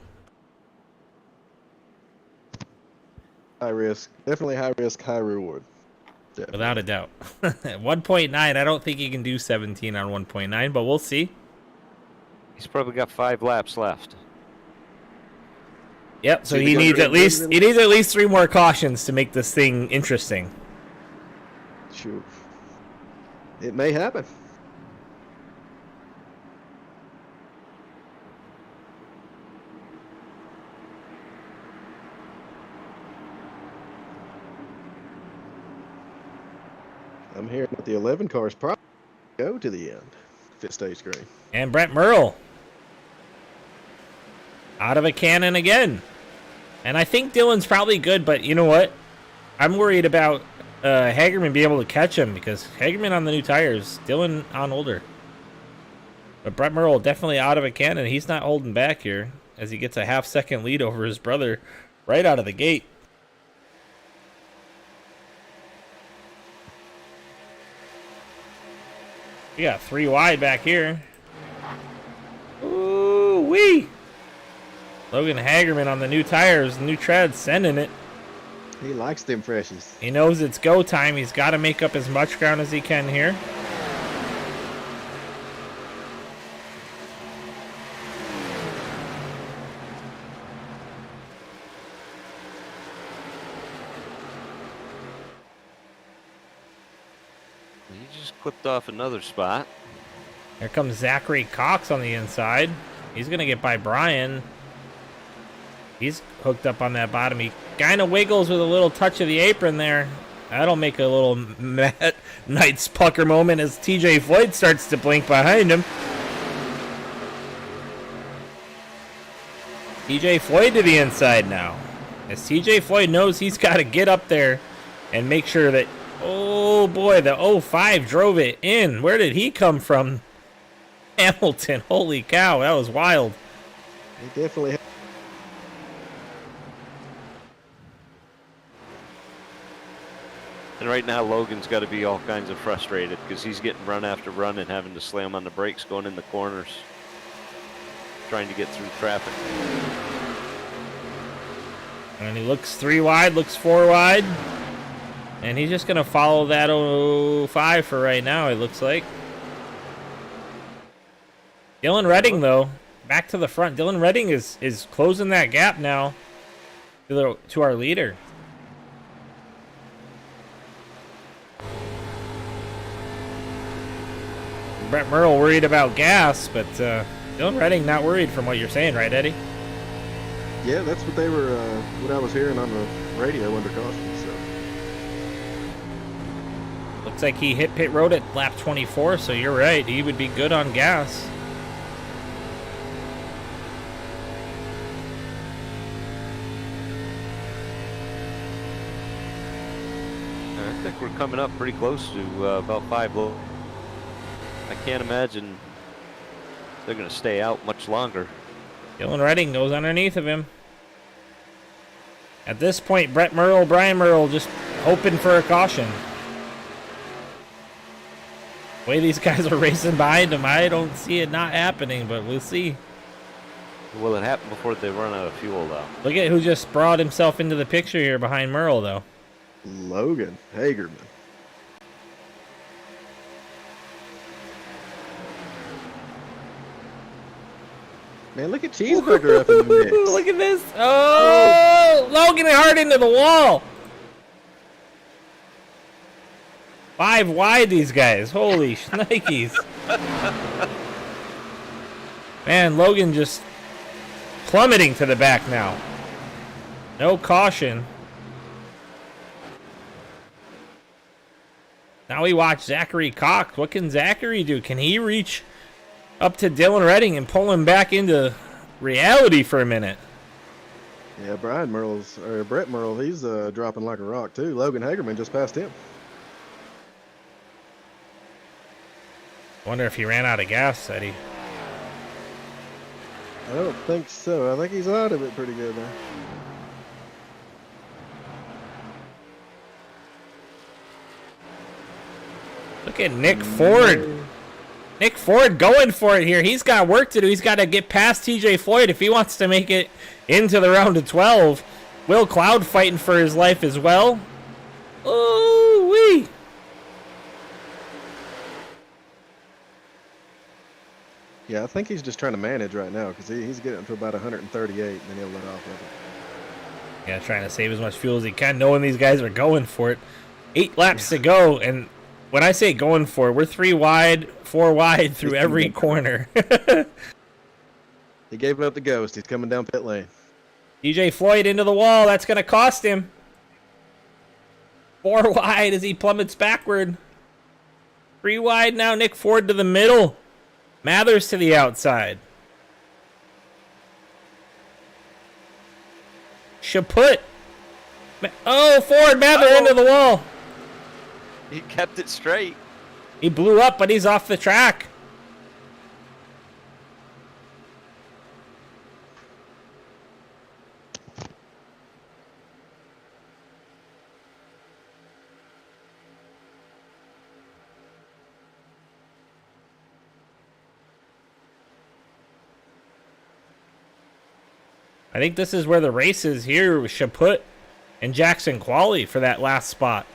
High risk. Definitely high risk, high reward. Definitely. Without a doubt. 1.9, I don't think he can do 17 on 1.9, but we'll see. He's probably got 5 laps left. Yep, so See, he we needs got at least 3 more cautions to make this thing interesting. Shoot. It may happen. I'm hearing that the 11 cars probably go to the end if it stays green. And Brett Merle out of a cannon again. And I think Dylan's probably good, but you know what? I'm worried about Hagerman being able to catch him because Hagerman on the new tires, Dylan on older. But Brett Merle definitely out of a cannon. He's not holding back here as he gets a half-second lead over his brother right out of the gate. We got 3 wide back here. Ooh-wee! Logan Hagerman on the new tires, new treads, sending it. He likes them freshies. He knows it's go time. He's got to make up as much ground as he can here. He just clipped off another spot. Here comes Zachary Cox on the inside. He's going to get by Brian. He's hooked up on that bottom. He kind of wiggles with a little touch of the apron there. That'll make a little Matt Knight's pucker moment as TJ Floyd starts to blink behind him. TJ Floyd to the inside now. As TJ Floyd knows he's got to get up there and make sure that... Oh boy, the 05 drove it in. Where did he come from? Hamilton, holy cow, that was wild. He definitely... And right now, Logan's got to be all kinds of frustrated because he's getting run after run and having to slam on the brakes going in the corners, trying to get through traffic. And he looks 3 wide, looks 4 wide. And he's just going to follow that 05 for right now, it looks like. Dylan Redding, though, back to the front. Dylan Redding is closing that gap now to our leader. Brett Merle worried about gas, but Dylan Redding not worried from what you're saying, right, Eddie? Yeah, that's what they were, what I was hearing on the radio under caution, so. Looks like he hit pit road at lap 24, so you're right. He would be good on gas. I think we're coming up pretty close to about 5 low. I can't imagine they're going to stay out much longer. Dylan Redding goes underneath of him. At this point, Brett Merle, Brian Merle just hoping for a caution. The way these guys are racing behind him, I don't see it not happening, but we'll see. Will it happen before they run out of fuel, though? Look at who just brought himself into the picture here behind Merle, though. Logan Hagerman. Man, look at Cheeseburger up in the mix. Look at this. Oh, Logan hard into the wall. 5 wide, these guys. Holy shnikes. Man, Logan just plummeting to the back now. No caution. Now we watch Zachary Cox. What can Zachary do? Can he reach up to Dylan Redding and pull him back into reality for a minute? Yeah, Brett Merle, he's dropping like a rock too. Logan Hagerman just passed him. Wonder if he ran out of gas, Eddie. I don't think so. I think he's out of it pretty good now. Look at Nick Ford. Nick Ford going for it here. He's got work to do. He's got to get past TJ Floyd if he wants to make it into the round of 12. Will Cloud fighting for his life as well. Ooh-wee. Yeah, I think he's just trying to manage right now because he's getting up to about 138 and then he'll let off with it. Yeah, trying to save as much fuel as he can, knowing these guys are going for it. 8 laps to go, and when I say going for it, we're 3 wide, 4 wide through every corner. He gave up the ghost. He's coming down pit lane. TJ Floyd into the wall. That's going to cost him. 4 wide as he plummets backward. 3 wide now. Nick Ford to the middle. Mathers to the outside. Chaput. Oh, Ford, Mather into the wall. He kept it straight. He blew up, but he's off the track. I think this is where the race is here with Chaput and Jackson Qualley for that last spot.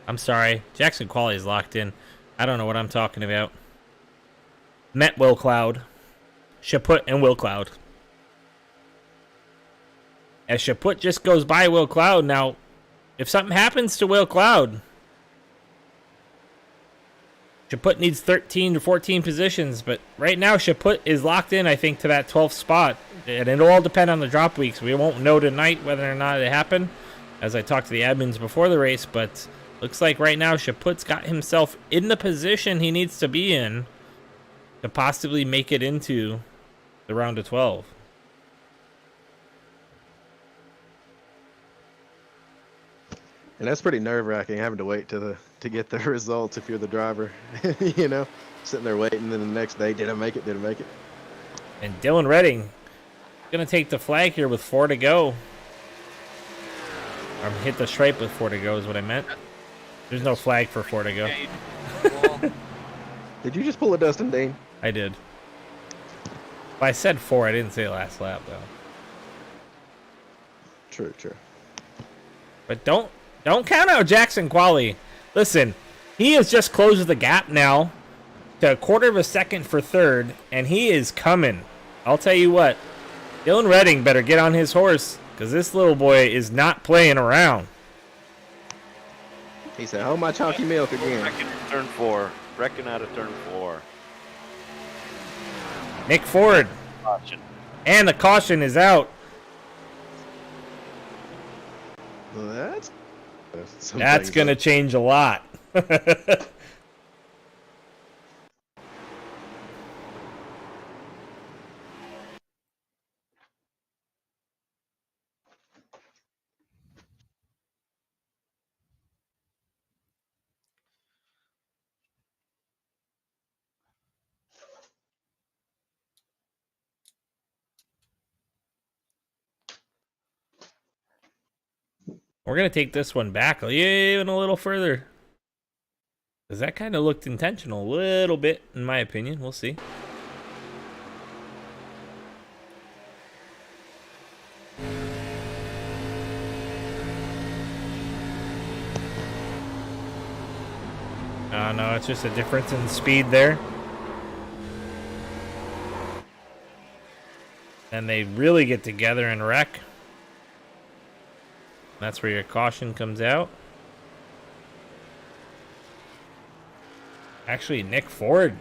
I'm sorry. Jackson Qualley is locked in. I don't know what I'm talking about. Met Will Cloud. Chaput and Will Cloud. As Chaput just goes by Will Cloud now. If something happens to Will Cloud, Chaput needs 13 to 14 positions, but right now Chaput is locked in, I think, to that 12th spot. And it'll all depend on the drop weeks. We won't know tonight whether or not it happened, as I talked to the admins before the race, but looks like right now Chaput's got himself in the position he needs to be in to possibly make it into the round of 12. And that's pretty nerve-wracking having to wait to get the results if you're the driver. You know, sitting there waiting, and then the next day, did I make it? Did I make it? And Dylan Redding gonna take the flag here with 4 to go. Or hit the stripe with 4 to go is what I meant. There's no flag for 4 to go. Did you just pull a Dustin Dean? I did. Well, I said 4. I didn't say last lap though. True, true. But don't count out Jackson Qualley. Listen, he has just closed the gap now to a quarter of a second for third, and he is coming. I'll tell you what, Dylan Redding better get on his horse, because this little boy is not playing around. He said, "Hold my chalky milk again." Reckon turn 4. Reckon out of turn 4. Nick Ford. Caution. And the caution is out. Well, That's going to change a lot. We're going to take this one back even a little further. Because that kind of looked intentional a little bit, in my opinion. We'll see. No, it's just a difference in speed there. And they really get together and wreck. That's where your caution comes out. Actually, Nick Ford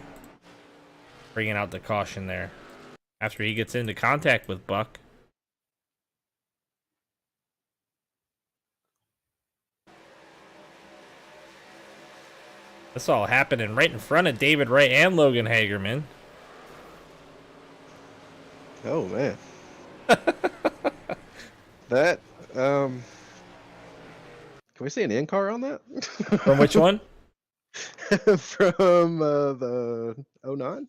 bringing out the caution there after he gets into contact with Buck. This all happening right in front of David Wright and Logan Hagerman. Oh man. That can we see an in car on that? From which one? From the 09?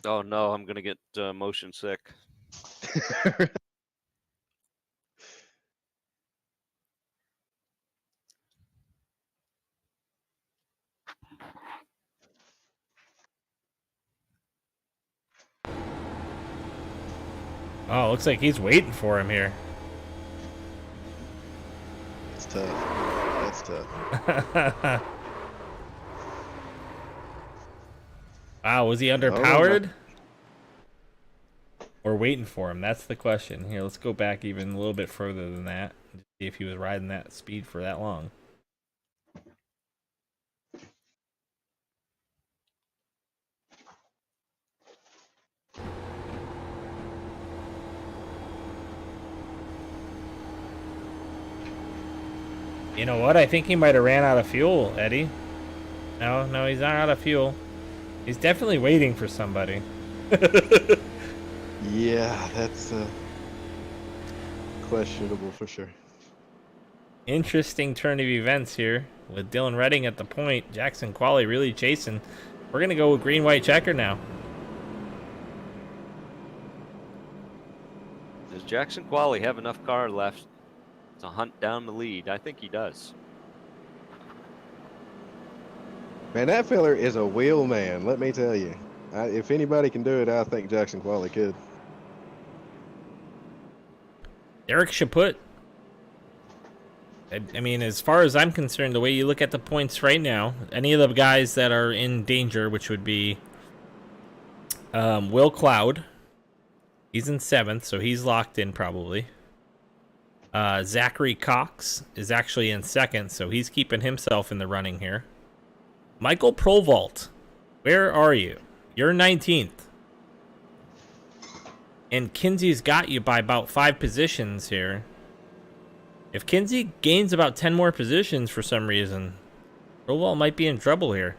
Oh no, I'm gonna get motion sick. Oh, looks like he's waiting for him here. It's tough. That's tough. Wow, was he underpowered? Or waiting for him? That's the question. Here, let's go back even a little bit further than that. See if he was riding that speed for that long. You know what? I think he might have ran out of fuel, Eddie. No, he's not out of fuel. He's definitely waiting for somebody. Yeah, that's questionable for sure. Interesting turn of events here with Dylan Redding at the point. Jackson Qualley really chasing. We're going to go with green-white checker now. Does Jackson Qualley have enough car left to hunt down the lead? I think he does. Man, that feller is a wheel man, let me tell you. If anybody can do it, I think Jackson Qualley could. Derek Chaput. I mean, as far as I'm concerned, the way you look at the points right now, any of the guys that are in danger, which would be Will Cloud. He's in 7th, so he's locked in probably. Zachary Cox is actually in 2nd, so he's keeping himself in the running here. Michael Provault, where are you? You're 19th. And Kinsey's got you by about 5 positions here. If Kinsey gains about 10 more positions for some reason, Provault might be in trouble here.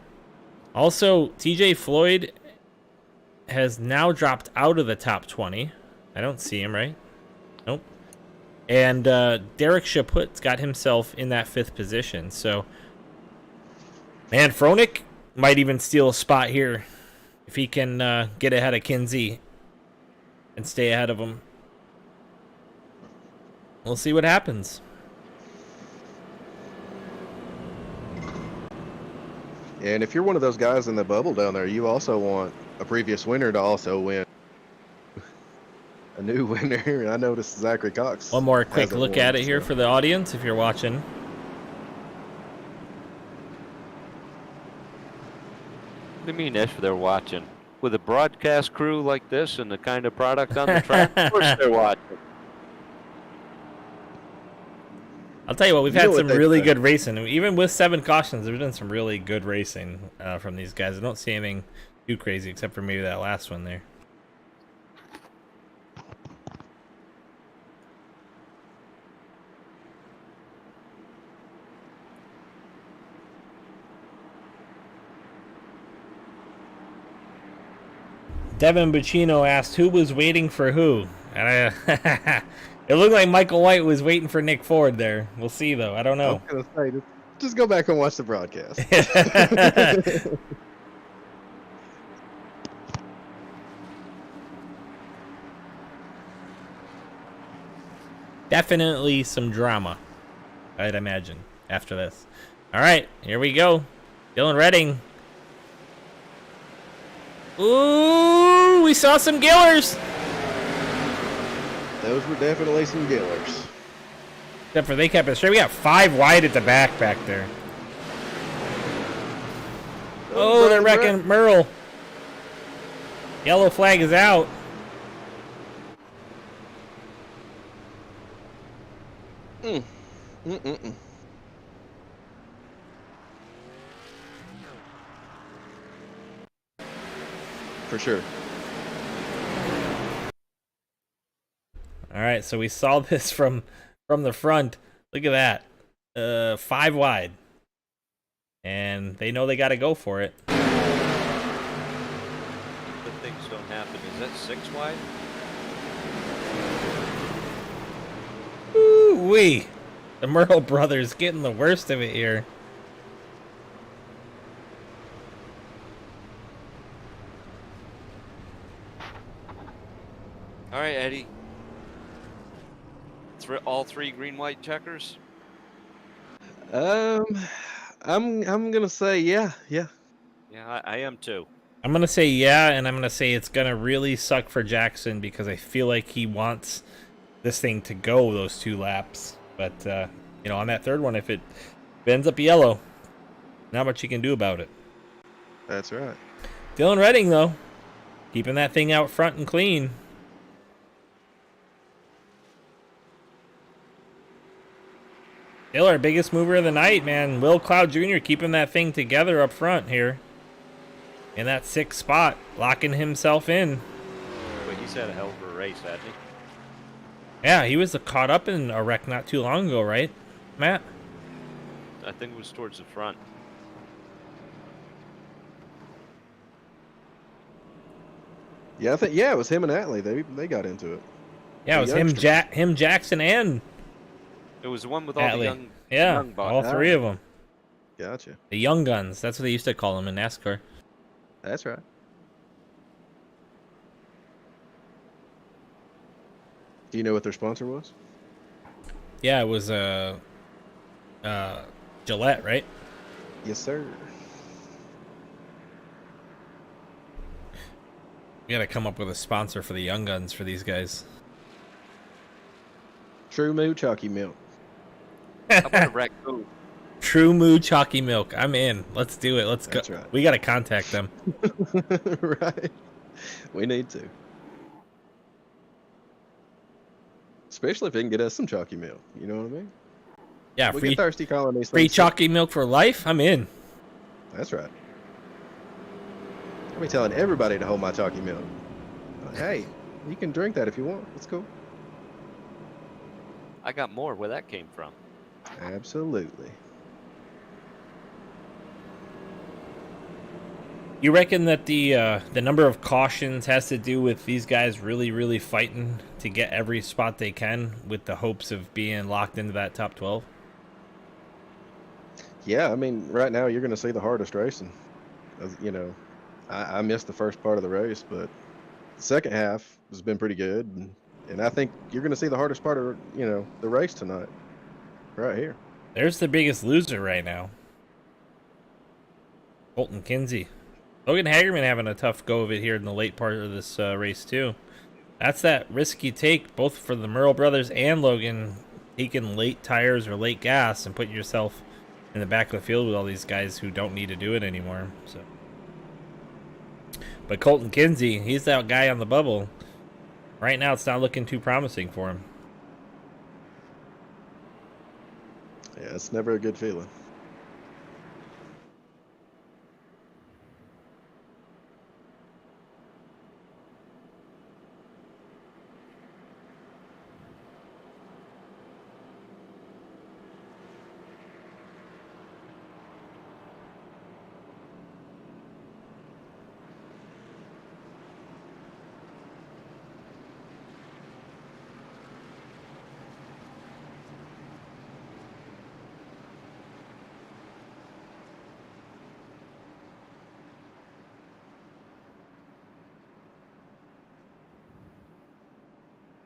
Also, TJ Floyd has now dropped out of the top 20. I don't see him, right? Nope. And Derek Chaput's got himself in that 5th position. So, man, Froelich might even steal a spot here if he can get ahead of Kinsey and stay ahead of him. We'll see what happens. And if you're one of those guys in the bubble down there, you also want a previous winner to also win. A new winner. I noticed Zachary Cox. One more quick hasn't look won, at it here so. for the audience if you're watching. What do you mean if they're watching? With a broadcast crew like this and the kind of product on the track, of course they're watching. I'll tell you what, we've You had know what some they really say. good racing. Even with 7 cautions, there's been some really good racing from these guys. I don't see anything too crazy except for maybe that last one there. Devin Buccino asked who was waiting for who. And it looked like Michael White was waiting for Nick Ford there. We'll see, though. I don't I know. was gonna say, just go back and watch the broadcast. Definitely some drama, I'd imagine, after this. All right, here we go. Dylan Redding. Ooh, we saw some Gillers. Those were definitely some Gillers. Except for they kept it straight. We got 5 wide at the back there. Oh, they're wrecking Merle. Yellow flag is out. For sure. All right, so we saw this from the front. Look at that. 5 wide. and they know they got to go for it. Good things don't happen. Is that 6 wide? Ooh-wee. The Merle brothers getting the worst of it here. All right, Eddie. All 3 green, white checkers. I'm gonna say yeah. Yeah, I am too. I'm going to say yeah, and I'm going to say it's going to really suck for Jackson because I feel like he wants this thing to go those 2 laps. But, you know, on that third one, if it ends up yellow, not much you can do about it. That's right. Dylan Redding, though, keeping that thing out front and clean. Still our biggest mover of the night, man. Will Cloud Jr. keeping that thing together up front here. In that 6th spot, locking himself in. But he's had a hell of a race, hasn't he? Yeah, he was caught up in a wreck not too long ago, right, Matt? I think it was towards the front. Yeah, I think it was him and Atlee. They got into it. Yeah, it was him, Jackson, and It was the one with all Atlee. the young, Yeah, young all bucks. 3 of them. Gotcha. The Young Guns. That's what they used to call them in NASCAR. That's right. Do you know what their sponsor was? Yeah, it was Gillette, right? Yes, sir. We gotta come up with a sponsor for the Young Guns for these guys. True Moo Chalky Milk. How about a raccoon? True Moo Chalky Milk. I'm in. Let's do it. Let's That's go. right. We gotta contact them. Right. We need to. Especially if they can get us some chalky milk. You know what I mean? Yeah, We free get thirsty calling these free things. chalky milk for life. I'm in. That's right. I'll be telling everybody to hold my chalky milk. Hey, you can drink that if you want. It's cool. I got more where that came from. Absolutely. You reckon that the number of cautions has to do with these guys really, really fighting to get every spot they can with the hopes of being locked into that top 12? Yeah, I mean, right now you're going to see the hardest racing. You know, I missed the first part of the race, but the second half has been pretty good. And I think you're going to see the hardest part of, the race tonight. Right here. There's the biggest loser right now. Colton Kinsey. Logan Hagerman having a tough go of it here in the late part of this race, too. That's that risky take, both for the Merle brothers and Logan, taking late tires or late gas and putting yourself in the back of the field with all these guys who don't need to do it anymore. So, but Colton Kinsey, he's that guy on the bubble. Right now, it's not looking too promising for him. Yeah, it's never a good feeling.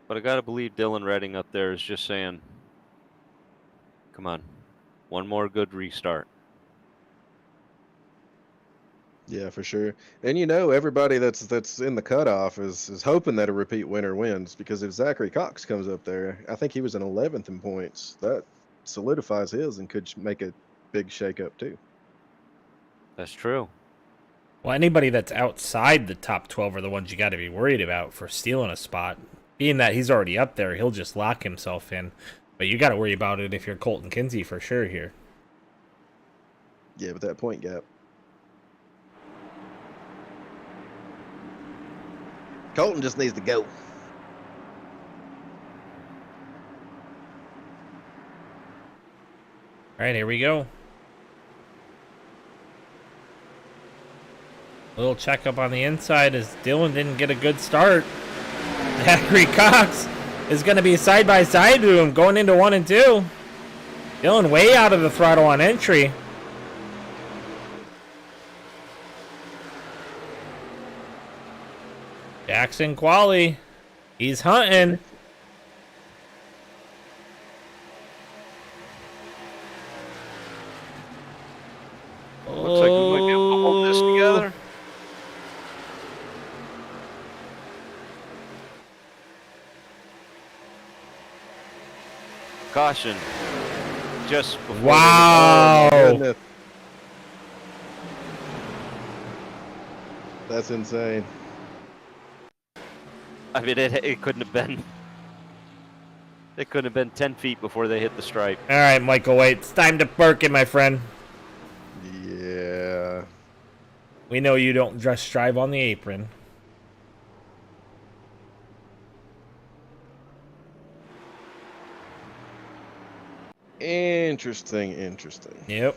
But I gotta believe Dylan Redding up there is just saying, come on, one more good restart. Yeah, for sure. And everybody that's in the cutoff is hoping that a repeat winner wins, because if Zachary Cox comes up there, I think he was in 11th in points. That solidifies his and could make a big shakeup too. That's true. Well, anybody that's outside the top 12 are the ones you got to be worried about for stealing a spot. Being that he's already up there, he'll just lock himself in. But you got to worry about it if you're Colton Kinsey for sure here. Yeah, with that point gap. Colton just needs to go. All right, here we go. A little checkup on the inside as Dylan didn't get a good start. Zachary Cox is going to be side by side to him going into 1 and 2. Dylan way out of the throttle on entry. Jackson Qualley, he's hunting. Looks like we might be able to hold this together. Caution. Just before Wow. Oh, my goodness. That's insane. I mean, it couldn't have been. It couldn't have been 10 feet before they hit the stripe. All right, Michael White, it's time to perk it, my friend. Yeah. We know you don't just drive on the apron. Interesting, interesting. Yep.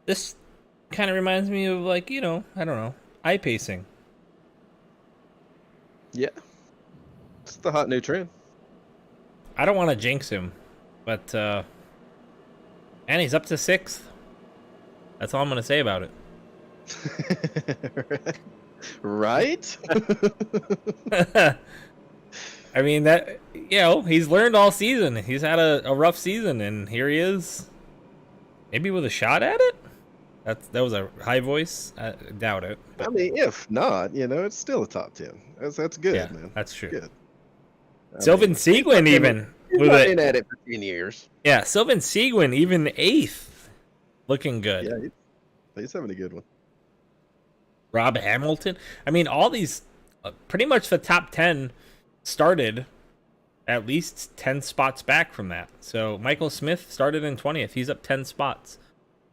This kind of reminds me of, like, you know, I don't know, iPacing. Yeah. It's the hot new trend. I don't want to jinx him, but and he's up to 6th. That's all I'm gonna say about it. Right? I mean, that, you know, he's learned all season. He's had a rough season, and here he is. Maybe with a shot at it. That was a high voice. I doubt it. I mean, if not, you know, it's still a top 10. That's good, Yeah, man. that's true. Good. I Sylvan mean, Seguin even he's with been it. at it for 10 years. Yeah, Sylvan Seguin even 8th, looking good. Yeah, he's having a good one. Rob Hamilton. I mean, all these, pretty much the top 10 started at least 10 spots back from that. So Michael Smith started in 20th. He's up 10 spots.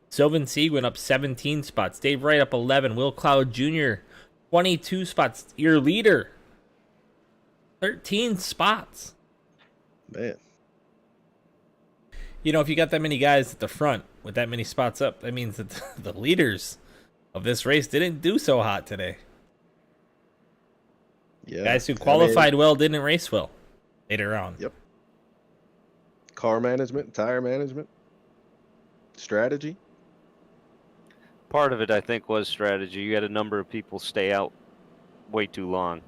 Sylvan Seguin up 17 spots. Dave Wright up 11. Will Cloud Jr. 22 spots. Your leader 13 spots. Man. You know, if you got that many guys at the front with that many spots up, that means that the leaders of this race didn't do so hot today. Yeah. Guys who qualified well didn't race well later on. Yep. Car management, tire management, strategy. Part of it, I think, was strategy. You had a number of people stay out way too long,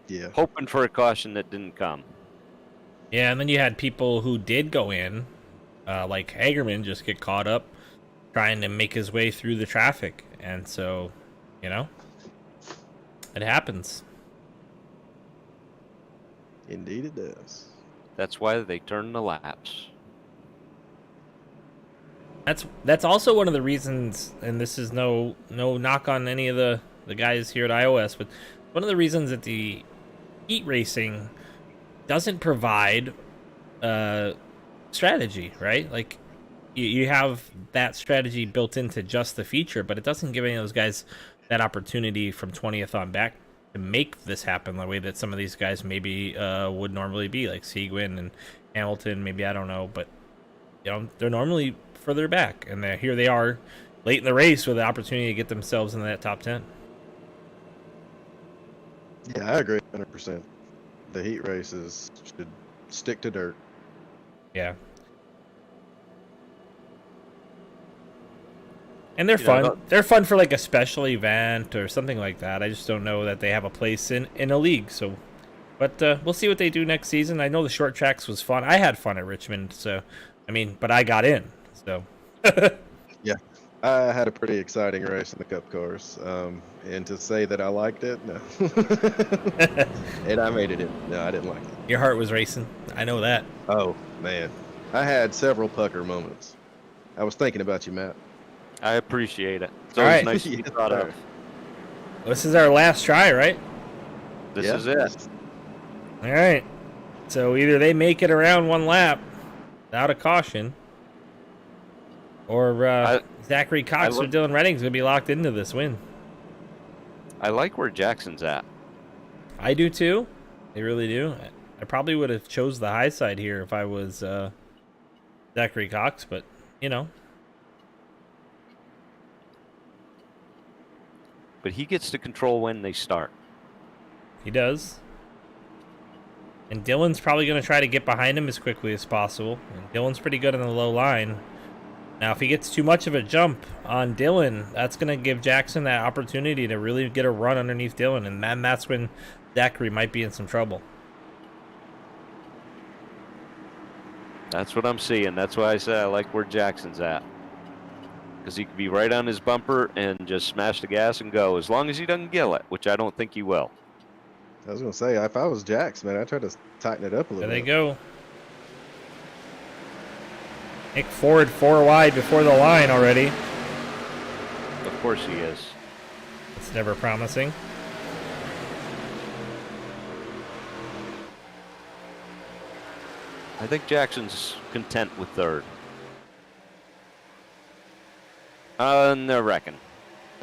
Yeah. hoping for a caution that didn't come. Yeah, and then you had people who did go in, like Hagerman, just get caught up trying to make his way through the traffic. And so, you know, it happens. Indeed it does. That's why they turn the laps. That's also one of the reasons, and this is no knock on any of the guys here at iOS, but one of the reasons that the heat racing doesn't provide strategy, right? Like, you have that strategy built into just the feature, but it doesn't give any of those guys that opportunity from 20th on back to make this happen the way that some of these guys maybe would normally be, like Seguin and Hamilton, maybe, I don't know, but you know, they're normally further back, and here they are late in the race with the opportunity to get themselves into that top 10. Yeah, I agree 100%. The heat races should stick to dirt. Yeah. And they're You know, fun. They're fun for like a special event or something like that. I just don't know that they have a place in a league. So, but we'll see what they do next season. I know the short tracks was fun. I had fun at Richmond. So, I mean, but I got in. So. Yeah, I had a pretty exciting race in the Cup cars. And to say that I liked it, no. And I made it in. No, I didn't like it. Your heart was racing. I know that. Oh, man. I had several pucker moments. I was thinking about you, Matt. I appreciate it. It's All always right. nice to be Yes, thought sir. of. This is our last try, right? This Yeah. is it. All right. So either they make it around one lap without a caution, or Zachary Cox or Dylan Redding's going to be locked into this win. I like where Jackson's at. I do too. They really do. I probably would have chose the high side here if I was Zachary Cox, but you know. But he gets to control when they start. He does. And Dylan's probably going to try to get behind him as quickly as possible. And Dylan's pretty good on the low line. Now, if he gets too much of a jump on Dylan, that's going to give Jackson that opportunity to really get a run underneath Dylan. And then that's when Zachary might be in some trouble. That's what I'm seeing. That's why I say I like where Jackson's at. Because he could be right on his bumper and just smash the gas and go, as long as he doesn't gill it, which I don't think he will. I was gonna say, if I was Jax, man, I'd try to tighten it up a little There bit. they go. Nick Ford 4 wide before the line already. Of course he is. It's never promising. I think Jackson's content with third. I reckon.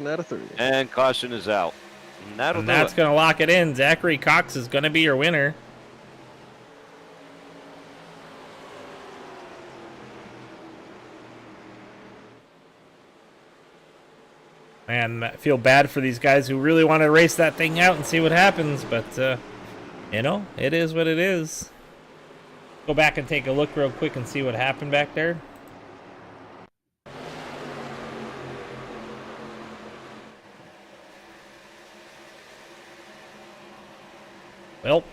Out of 3. And caution is out. And that'll And do that's it. going to lock it in. Zachary Cox is going to be your winner. Man, I feel bad for these guys who really want to race that thing out and see what happens, but, you know, it is what it is. Go back and take a look real quick and see what happened back there. Well,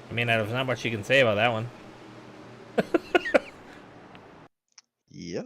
I mean, there's not much you can say about that one. Yeah.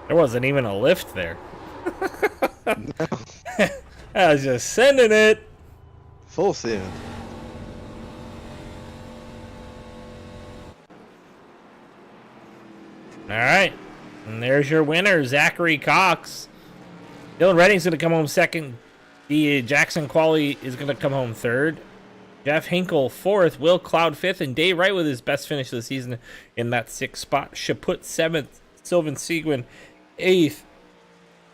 There wasn't even a lift there. I was just sending it. Full send. All right. And there's your winner, Zachary Cox. Dylan Redding's going to come home second. The Jackson Quali is going to come home third. Jeff Hinkle fourth. Will Cloud fifth. And Dave Wright with his best finish of the season in that sixth spot. Chaput seventh. Sylvan Seguin eighth.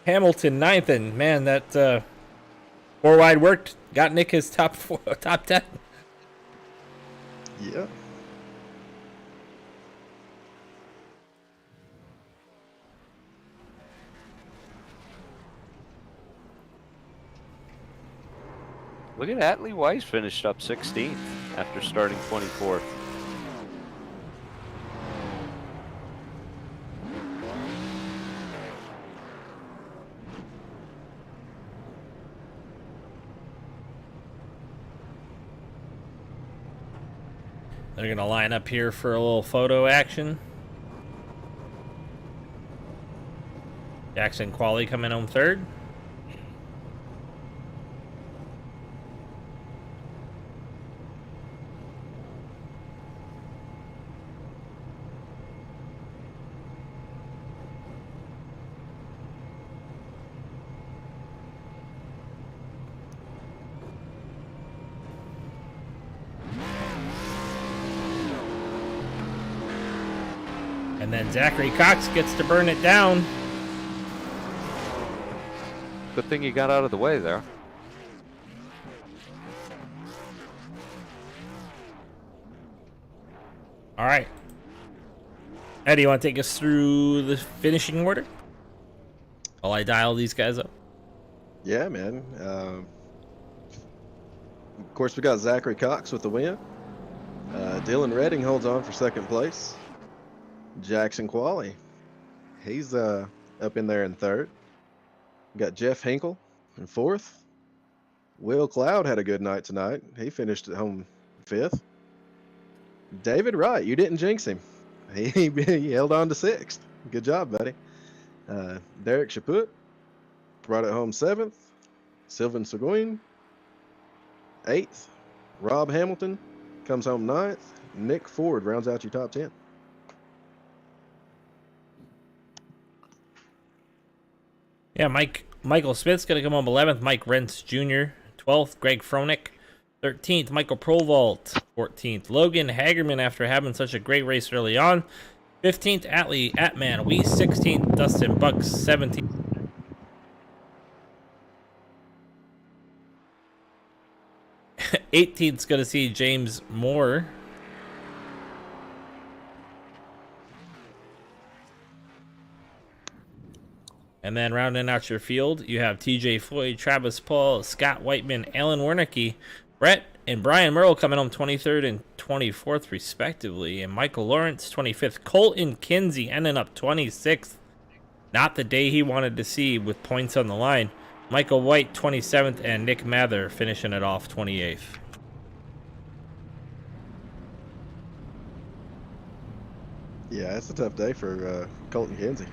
Hamilton ninth. And man, that 4 wide worked. Got Nick his top 10. Yeah. Look at Atlee Weiss finished up 16th after starting 24th. They're going to line up here for a little photo action. Jackson Quali coming home third. And then Zachary Cox gets to burn it down. Good thing you got out of the way there. All right. Eddie, you want to take us through the finishing order while I dial these guys up? Yeah, man. Of course, we got Zachary Cox with the win. Dylan Redding holds on for second place. Jackson Quali, he's up in there in third. We got Jeff Hinkle in fourth. Will Cloud had a good night tonight. He finished at home fifth. David Wright, you didn't jinx him. He held on to sixth. Good job, buddy. Derek Chaput brought it home seventh. Sylvan Seguin, eighth. Rob Hamilton comes home 9th. Nick Ford rounds out your top 10. Yeah, Michael Smith's going to come home 11th. Mike Rentz Jr. 12th. Greg Froelich 13th. Michael Provolt 14th. Logan Hagerman, after having such a great race early on, 15th. Atlee Atman Weiss 16th. Dustin Bucks 17th. 18th is going to see James Moore. And then rounding out your field, you have TJ Floyd, Travis Paul, Scott Whiteman, Alan Wernicke, Brett and Brian Merle coming home 23rd and 24th, respectively. And Michael Lawrence, 25th. Colton Kinsey ending up 26th. Not the day he wanted to see with points on the line. Michael White, 27th, and Nick Mather finishing it off 28th. Yeah, it's a tough day for Colton Kinsey.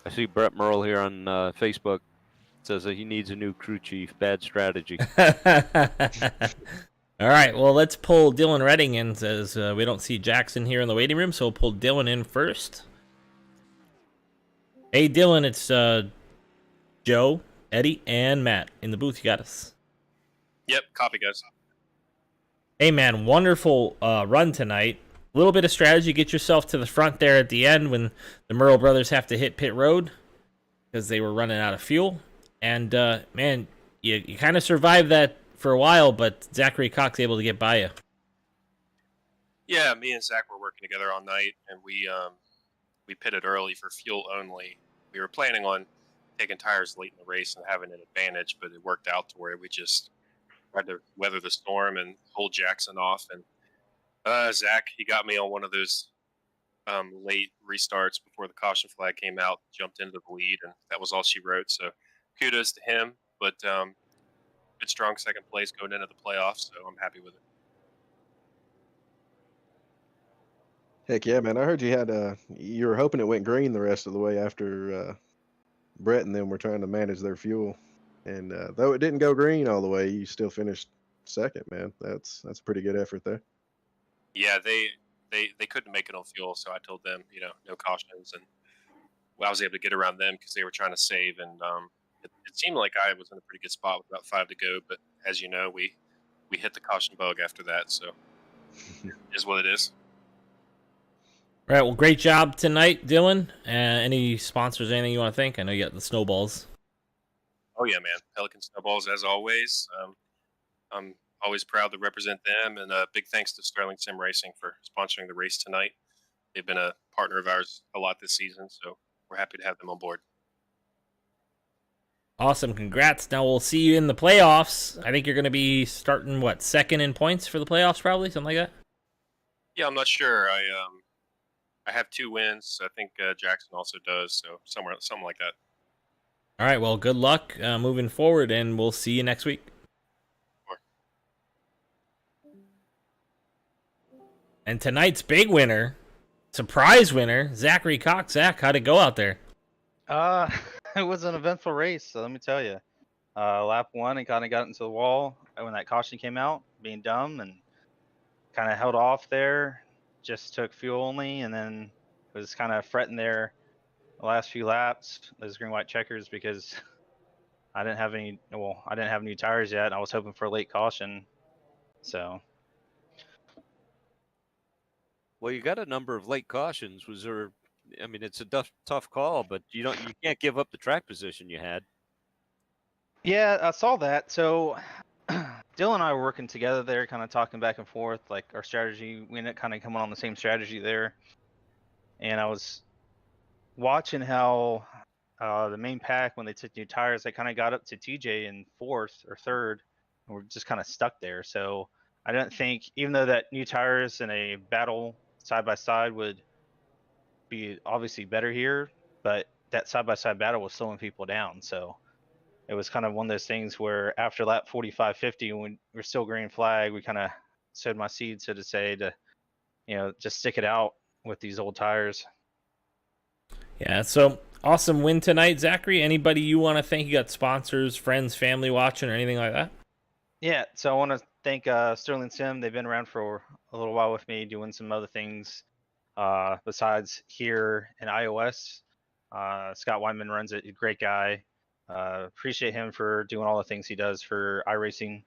I see Brett Merle here on Facebook. Says that he needs a new crew chief. Bad strategy. All right, well, let's pull Dylan Redding in, as we don't see Jackson here in the waiting room, so we'll pull Dylan in first. Hey, Dylan, it's Joe, Eddie, and Matt in the booth. You got us. Yep, copy, guys. Hey, man, wonderful run tonight. A little bit of strategy. Get yourself to the front there at the end when the Merle brothers have to hit pit road because they were running out of fuel. And, man, you kind of survived that for a while, but Zachary Cox able to get by you. Yeah, me and Zach were working together all night, and we pitted early for fuel only. We were planning on taking tires late in the race and having an advantage, but it worked out to where we just tried to weather the storm and hold Jackson off. And Zach, he got me on one of those late restarts before the caution flag came out, jumped into the lead, and that was all she wrote. So kudos to him, but good, strong second place going into the playoffs, so I'm happy with it. Heck yeah, man! I heard you had you were hoping it went green the rest of the way after Brett and them were trying to manage their fuel, and though it didn't go green all the way, you still finished second, man. That's a pretty good effort there. Yeah, they couldn't make it on fuel, so I told them, no cautions, and I was able to get around them because they were trying to save, and it seemed like I was in a pretty good spot with about 5 to go, but as you know, we hit the caution bug after that, so it is what it is. All right, well, great job tonight, Dylan. Any sponsors, anything you want to thank? I know you got the snowballs. Oh, yeah, man. Pelican Snowballs, as always. I'm always proud to represent them, and big thanks to Sterling Sim Racing for sponsoring the race tonight. They've been a partner of ours a lot this season, so we're happy to have them on board. Awesome, congrats. Now we'll see you in the playoffs. I think you're going to be starting, second in points for the playoffs, probably? Something like that? Yeah, I'm not sure. I have 2 wins. I think Jackson also does, so something like that. All right, well, good luck moving forward, and we'll see you next week. Sure. And tonight's big winner, surprise winner, Zachary Cox. Zach, how'd it go out there? It was an eventful race, so let me tell you. Lap 1, and kind of got into the wall when that caution came out, being dumb, and kind of held off there. Just took fuel only, and then was kind of fretting there the last few laps, those green white checkers, because I didn't have new tires yet. And I was hoping for a late caution. So Well, you got a number of late cautions. Was there? I mean, it's a tough call, but you can't give up the track position you had. yeah, I saw that. So Dylan and I were working together there, kind of talking back and forth, like our strategy. We ended up kind of coming on the same strategy there. And I was watching how the main pack, when they took new tires, they kind of got up to TJ in 4th or 3rd, and we're just kind of stuck there. So I don't think, even though that new tires in a battle side by side would be obviously better here, but that side by side battle was slowing people down. So it was kind of one of those things where after lap 45, 50, when we're still green flag, we kind of sowed my seed, so to say, to just stick it out with these old tires. Yeah, so awesome win tonight, Zachary. Anybody you want to thank? You got sponsors, friends, family watching, or anything like that? Yeah, so I want to thank Sterling Sim. They've been around for a little while with me, doing some other things besides here in iOS. Scott Weinman runs it, a great guy. Appreciate him for doing all the things he does for iRacing.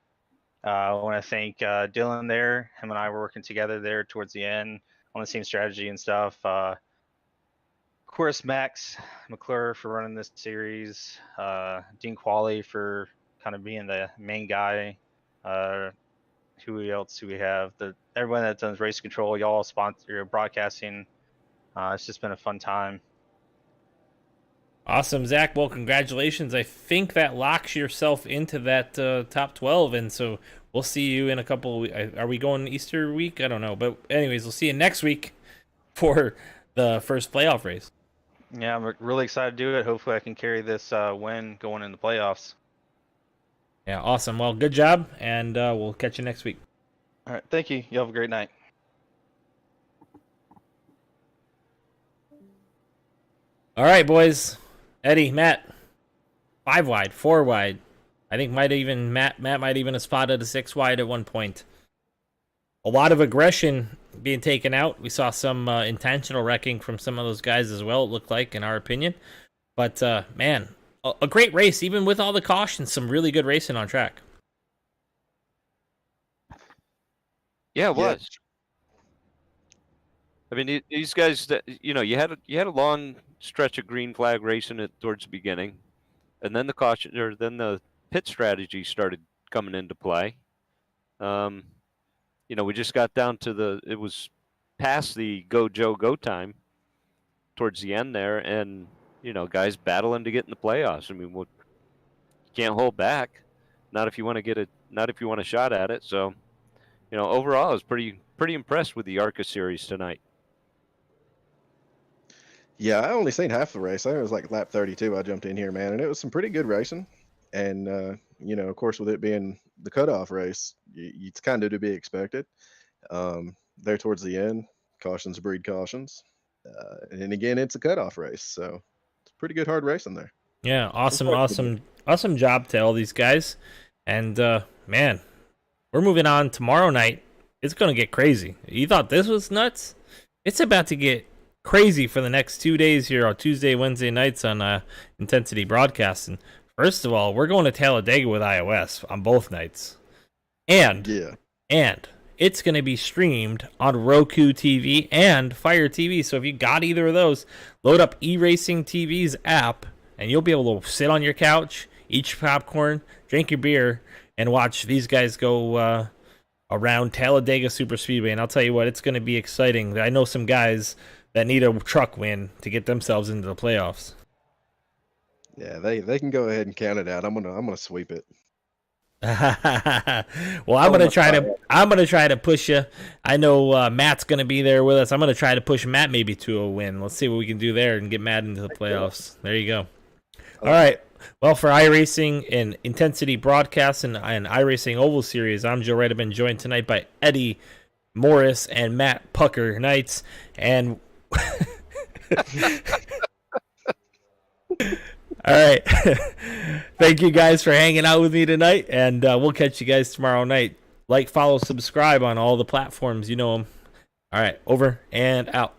I want to thank Dylan there. Him and I were working together there towards the end on the same strategy and stuff. Of course, Max McClure for running this series. Dean Qualley for kind of being the main guy. Who else do we have? Everyone that does race control, y'all sponsor broadcasting. It's just been a fun time. Awesome, Zach. Well, congratulations. I think that locks yourself into that top 12, and so we'll see you in a couple. Are we going Easter week? I don't know, but anyways, we'll see you next week for the first playoff race. Yeah, I'm really excited to do it. Hopefully, I can carry this win going into the playoffs. Yeah, awesome. Well, good job, and we'll catch you next week. All right, thank you. You have a great night. All right, boys. Eddie, Matt, 5 wide, 4 wide. I think Matt might even have spotted a 6 wide at one point. A lot of aggression being taken out. We saw some intentional wrecking from some of those guys as well, it looked like, in our opinion. But, man, a great race, even with all the cautions. Some really good racing on track. Yeah, it was. I mean, these guys, you know, you had a long stretch of green flag racing towards the beginning, and then then the pit strategy started coming into play. You know, we just got down to it was past the go Joe go time towards the end there, and you know, guys battling to get in the playoffs. I mean, you can't hold back, not if you want a shot at it. So, you know, overall, I was pretty impressed with the ARCA series tonight. Yeah, I only seen half the race. I think it was like lap 32. I jumped in here, man, and it was some pretty good racing. And you know, of course, with it being the cutoff race, it's kind of to be expected. There towards the end, cautions breed cautions, and again, it's a cutoff race, so it's pretty good hard racing there. Yeah, awesome job to all these guys. And, man, we're moving on tomorrow night. It's going to get crazy. You thought this was nuts? It's about to get crazy for the next 2 days here on Tuesday, Wednesday nights on Intensity Broadcasting. First of all, we're going to Talladega with iOS on both nights. And it's going to be streamed on Roku TV and Fire TV. So if you got either of those, load up eRacing TV's app, and you'll be able to sit on your couch, eat your popcorn, drink your beer, and watch these guys go around Talladega Super Speedway. And I'll tell you what, it's going to be exciting. I know some guys that need a truck win to get themselves into the playoffs. Yeah, they can go ahead and count it out. I'm gonna sweep it. Well, I'm gonna try to push you. I know Matt's gonna be there with us. I'm gonna try to push Matt maybe to a win. Let's see what we can do there and get Matt into the playoffs. There you go. All right. Well, for iRacing and Intensity Broadcast and iRacing Oval Series, I'm Joe Wright. I've been joined tonight by Eddie Morris and Matt Pucker Knights. And all right. Thank you guys for hanging out with me tonight, and we'll catch you guys tomorrow night. Like, follow, subscribe on all the platforms. You know them. All right. Over and out.